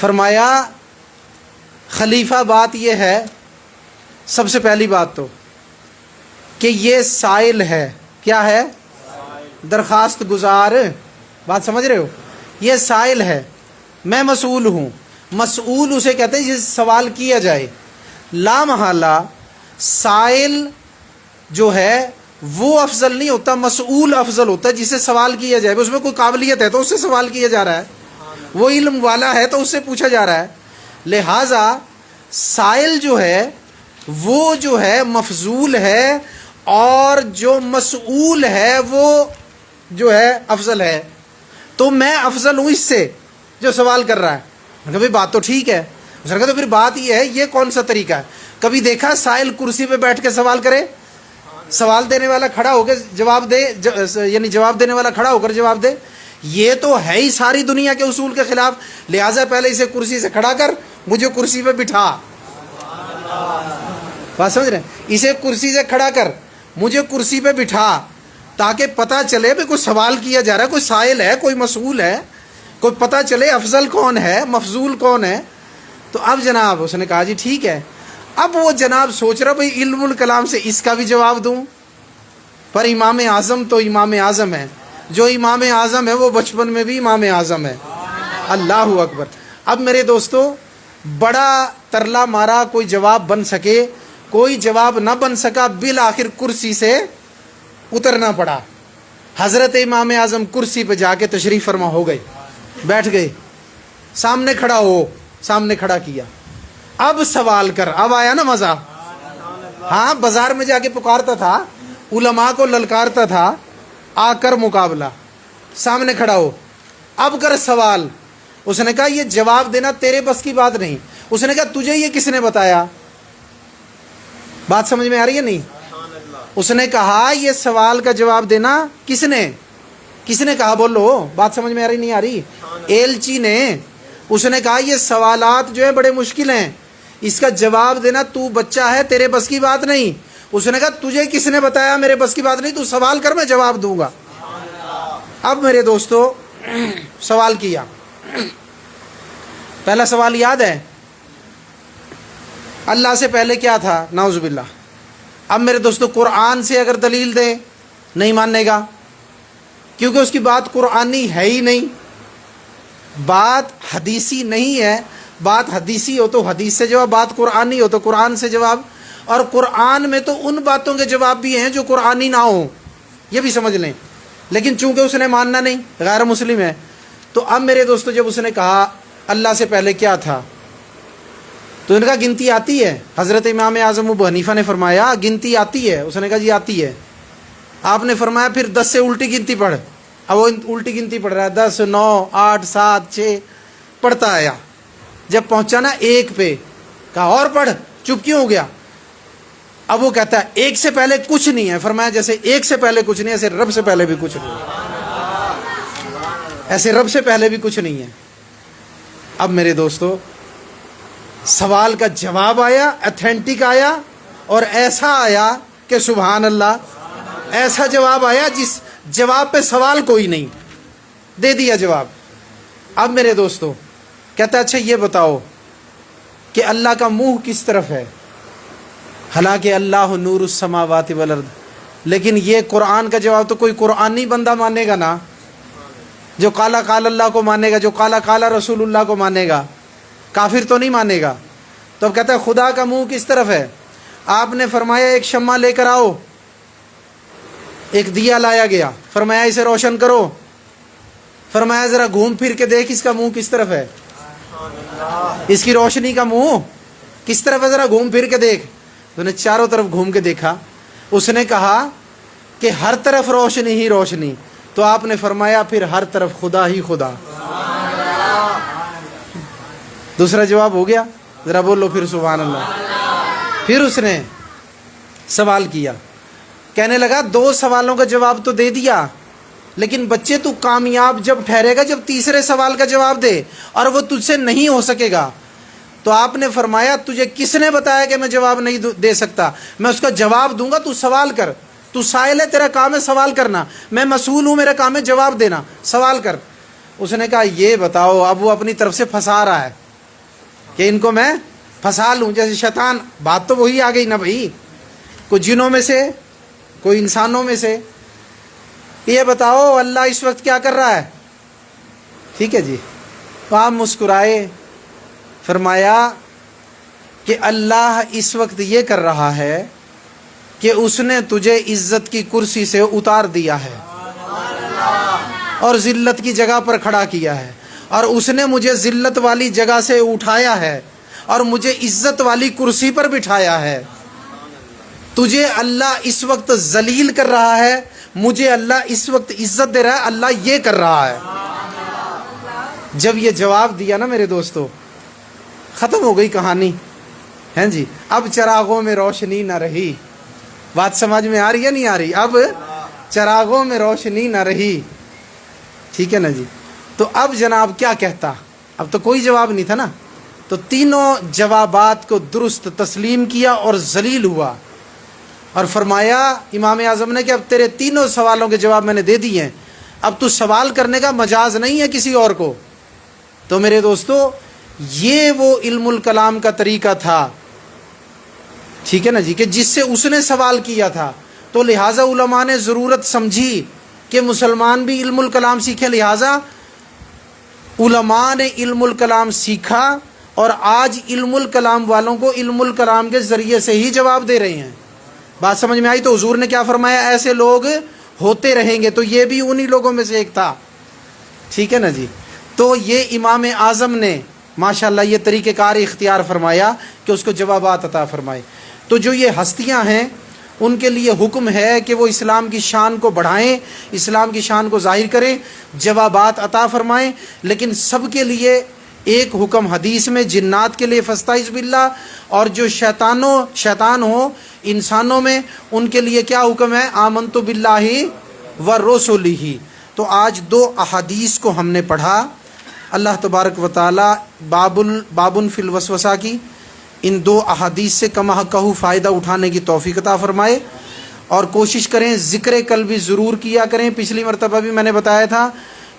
فرمایا خلیفہ بات یہ ہے، سب سے پہلی بات تو کہ یہ سائل ہے، کیا ہے؟ درخواست گزار، بات سمجھ رہے ہو؟ یہ سائل ہے، میں مسئول ہوں، مسئول اسے کہتے ہیں جس سوال کیا جائے، لا محالہ سائل جو ہے وہ افضل نہیں ہوتا، مسئول افضل ہوتا ہے، جسے سوال کیا جائے، اس میں کوئی قابلیت ہے تو اس سے سوال کیا جا رہا ہے، وہ علم والا ہے تو اس سے پوچھا جا رہا ہے، لہٰذا سائل جو ہے وہ جو ہے مفضول ہے، اور جو مسئول ہے وہ جو ہے افضل ہے، تو میں افضل ہوں اس سے جو سوال کر رہا ہے۔ میں نے کہا بھائی بات تو ٹھیک ہے۔ اس نے کہا تو پھر بات یہ ہے یہ کون سا طریقہ ہے؟ کبھی دیکھا سائل کرسی پہ بیٹھ کے سوال کرے؟ سوال دینے والا کھڑا ہو کے جواب دے، یعنی جواب دینے والا کھڑا ہو کر جواب دے، یہ تو ہے ہی ساری دنیا کے اصول کے خلاف، لہٰذا پہلے اسے کرسی سے کھڑا کر، مجھے کرسی پہ بٹھا، بات سمجھ رہے ہیں؟ اسے کرسی سے کھڑا کر، مجھے کرسی پہ بٹھا، تاکہ پتہ چلے کہ کوئی سوال کیا جا رہا ہے، کوئی سائل ہے، کوئی مسئول ہے، کوئی پتہ چلے افضل کون ہے، مفضول کون ہے۔ تو اب جناب اس نے کہا جی ٹھیک ہے۔ اب وہ جناب سوچ رہا بھائی علم الکلام سے اس کا بھی جواب دوں، پر امام اعظم تو امام اعظم ہے، جو امام اعظم ہے وہ بچپن میں بھی امام اعظم ہے، اللہ اکبر۔ اب میرے دوستو بڑا ترلا مارا، کوئی جواب بن سکے، کوئی جواب نہ بن سکا، بالآخر کرسی سے اترنا پڑا۔ حضرت امام اعظم کرسی پہ جا کے تشریف فرما ہو گئے، بیٹھ گئے، سامنے کھڑا ہو، سامنے کھڑا کیا، اب سوال کر، اب آیا نا مزہ۔ ہاں بازار میں جا کے پکارتا تھا، علماء کو للکارتا تھا، آ کر مقابلہ، سامنے کھڑا ہو، اب کر سوال۔ اس نے کہا یہ جواب دینا تیرے بس کی بات نہیں. اس نے کہا تجھے یہ کس نے بتایا؟ بات سمجھ میں آ رہی ہے نہیں؟ اس نے کہا یہ سوال کا جواب دینا کس نے کہا؟ بولو، بات سمجھ میں آ رہی نہیں آ رہی؟ ایلچی نے. اس نے کہا یہ سوالات جو ہیں بڑے مشکل ہیں، اس کا جواب دینا تو بچہ ہے، تیرے بس کی بات نہیں. اس نے کہا تجھے کس نے بتایا میرے بس کی بات نہیں، تو سوال کر میں جواب دوں گا. اب میرے دوستو سوال کیا. پہلا سوال یاد ہے؟ اللہ سے پہلے کیا تھا؟ نعوذ باللہ. اب میرے دوستو قرآن سے اگر دلیل دے نہیں ماننے گا، کیونکہ اس کی بات قرآنی ہے ہی نہیں، بات حدیثی نہیں ہے. بات حدیثی ہو تو حدیث سے جواب، بات قرآنی ہو تو قرآن سے جواب. اور قرآن میں تو ان باتوں کے جواب بھی ہیں جو قرآنی نہ ہوں، یہ بھی سمجھ لیں. لیکن چونکہ اس نے ماننا نہیں، غیر مسلم ہے. تو اب میرے دوستو جب اس نے کہا اللہ سے پہلے کیا تھا، تو ان کا گنتی آتی ہے. حضرت امام اعظم ابو حنیفہ نے فرمایا گنتی آتی ہے. اس نے کہا جی آتی ہے. آپ نے فرمایا پھر 10 سے الٹی گنتی پڑھ. اب وہ الٹی گنتی پڑھ رہا ہے، 10 9 8 7 6 پڑھتا آیا. جب پہنچا نا 1 پہ، کہا اور پڑھ. چپ کیوں ہو گیا؟ اب وہ کہتا ہے 1 سے پہلے کچھ نہیں ہے. فرمایا جیسے 1 سے پہلے کچھ نہیں، ایسے رب سے پہلے بھی کچھ نہیں ہے. ایسے رب سے پہلے بھی کچھ نہیں ہے. اب میرے دوستو سوال کا جواب آیا، ایتھینٹک آیا، اور ایسا آیا کہ سبحان اللہ، ایسا جواب آیا جس جواب پہ سوال کوئی نہیں، دے دیا جواب. اب میرے دوستو کہتا ہے اچھا یہ بتاؤ کہ اللہ کا منہ کس طرف ہے؟ حالانکہ اللہ نور السماوات والارض. لیکن یہ قرآن کا جواب تو کوئی قرآنی بندہ مانے گا نا، جو قال قال اللہ کو مانے گا، جو قال قال رسول اللہ کو مانے گا. کافر تو نہیں مانے گا. تو اب کہتا ہے خدا کا منہ کس طرف ہے؟ آپ نے فرمایا ایک شمع لے کر آؤ. ایک دیا لایا گیا، فرمایا اسے روشن کرو. فرمایا ذرا گھوم پھر کے دیکھ اس کا منہ کس طرف ہے، اس کی روشنی کا منہ کس طرف ہے، ذرا گھوم پھر کے دیکھ. تو نے چاروں طرف گھوم کے دیکھا. اس نے کہا کہ ہر طرف روشنی ہی روشنی. تو آپ نے فرمایا پھر ہر طرف خدا ہی خدا. دوسرا جواب ہو گیا. ذرا بولو پھر سبحان اللہ. پھر اس نے سوال کیا، کہنے لگا 2 سوالوں کا جواب تو دے دیا، لیکن بچے تو کامیاب جب ٹھہرے گا جب تیسرے سوال کا جواب دے، اور وہ تجھ سے نہیں ہو سکے گا. تو آپ نے فرمایا تجھے کس نے بتایا کہ میں جواب نہیں دے سکتا؟ میں اس کا جواب دوں گا، تو سوال کر. تو سائل ہے، تیرا کام ہے سوال کرنا. میں مسئول ہوں، میرا کام ہے جواب دینا. سوال کر. اس نے کہا یہ بتاؤ. اب وہ اپنی طرف سے پھنسا رہا ہے کہ ان کو میں پھنسا لوں، جیسے شیطان. بات تو وہی آ گئی نا بھائی، کوئی جنوں میں سے کوئی انسانوں میں سے. یہ بتاؤ اللہ اس وقت کیا کر رہا ہے؟ ٹھیک ہے جی. تو آپ مسکرائے. فرمایا کہ اللہ اس وقت یہ کر رہا ہے کہ اس نے تجھے عزت کی کرسی سے اتار دیا ہے اور ذلت کی جگہ پر کھڑا کیا ہے، اور اس نے مجھے ذلت والی جگہ سے اٹھایا ہے اور مجھے عزت والی کرسی پر بٹھایا ہے. تجھے اللہ اس وقت ذلیل کر رہا ہے، مجھے اللہ اس وقت عزت دے رہا ہے. اللہ یہ کر رہا ہے. جب یہ جواب دیا نا میرے دوستو، ختم ہو گئی کہانی ہیں جی. اب چراغوں میں روشنی نہ رہی. بات سمجھ میں آ رہی ہے نہیں آ رہی؟ اب چراغوں میں روشنی نہ رہی. ٹھیک ہے نا جی. تو اب جناب کیا کہتا؟ اب تو کوئی جواب نہیں تھا نا. تو تینوں جوابات کو درست تسلیم کیا اور ذلیل ہوا، اور فرمایا امام اعظم نے کہ اب تیرے تینوں سوالوں کے جواب میں نے دے دیے ہیں، اب تو سوال کرنے کا مجاز نہیں ہے کسی اور کو. تو میرے دوستو یہ وہ علم الکلام کا طریقہ تھا، ٹھیک ہے نا جی، کہ جس سے اس نے سوال کیا تھا. تو لہٰذا علماء نے ضرورت سمجھی کہ مسلمان بھی علم الکلام سیکھیں. لہٰذا علماء نے علم الکلام سیکھا، اور آج علم الکلام والوں کو علم الکلام کے ذریعے سے ہی جواب دے رہے ہیں. بات سمجھ میں آئی؟ تو حضور نے کیا فرمایا؟ ایسے لوگ ہوتے رہیں گے. تو یہ بھی انہی لوگوں میں سے ایک تھا. ٹھیک ہے نا جی. تو یہ امام اعظم نے ماشاءاللہ یہ طریقہ کار اختیار فرمایا کہ اس کو جوابات عطا فرمائے. تو جو یہ ہستیاں ہیں ان کے لیے حکم ہے کہ وہ اسلام کی شان کو بڑھائیں، اسلام کی شان کو ظاہر کریں، جوابات عطا فرمائیں، لیکن سب کے لیے ایک حکم حدیث میں جنات کے لیے فاستعذ باللہ، اور جو شیطان ہو انسانوں میں ان کے لیے کیا حکم ہے؟ آمنت باللہ ورسولہ۔ تو آج 2 احادیث کو ہم نے پڑھا۔ اللہ تبارک و تعالی بابن فی الوسوسہ کی ان 2 احادیث سے کما کہو فائدہ اٹھانے کی توفیق عطا فرمائے، اور کوشش کریں ذکر قلبی ضرور کیا کریں۔ پچھلی مرتبہ بھی میں نے بتایا تھا،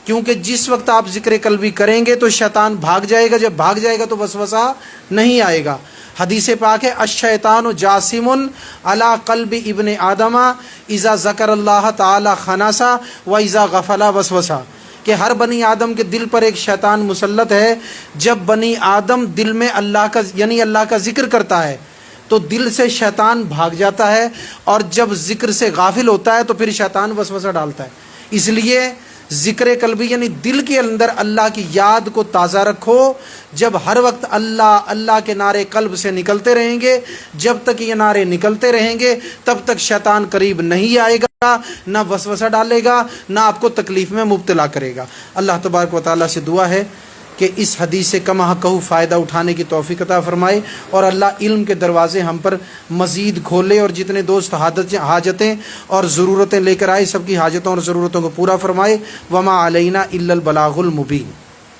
کیونکہ جس وقت آپ ذکر قلبی کریں گے تو شیطان بھاگ جائے گا، جب بھاگ جائے گا تو وسوسہ نہیں آئے گا۔ حدیث پاک ہے الشیطان جاسم علی قلب ابن آدم اذا ذکر اللہ تعالی خناسا و اذا غفل وسوسہ، کہ ہر بنی آدم کے دل پر ایک شیطان مسلط ہے، جب بنی آدم دل میں اللہ کا ذکر کرتا ہے تو دل سے شیطان بھاگ جاتا ہے، اور جب ذکر سے غافل ہوتا ہے تو پھر شیطان وسوسہ ڈالتا ہے۔ اس لیے ذکر قلبی یعنی دل کے اندر اللہ کی یاد کو تازہ رکھو۔ جب ہر وقت اللہ اللہ کے نعرے قلب سے نکلتے رہیں گے، جب تک یہ نعرے نکلتے رہیں گے تب تک شیطان قریب نہیں آئے گا، نہ وسوسہ ڈالے گا، نہ آپ کو تکلیف میں مبتلا کرے گا۔ اللہ تبارک و تعالیٰ سے دعا ہے کہ اس حدیث سے کما کہو فائدہ اٹھانے کی توفیق عطا فرمائے، اور اللہ علم کے دروازے ہم پر مزید کھولے، اور جتنے دوست حاجتیں اور ضرورتیں لے کر آئے سب کی حاجتوں اور ضرورتوں کو پورا فرمائے۔ وما علینا الا البلاغ المبین۔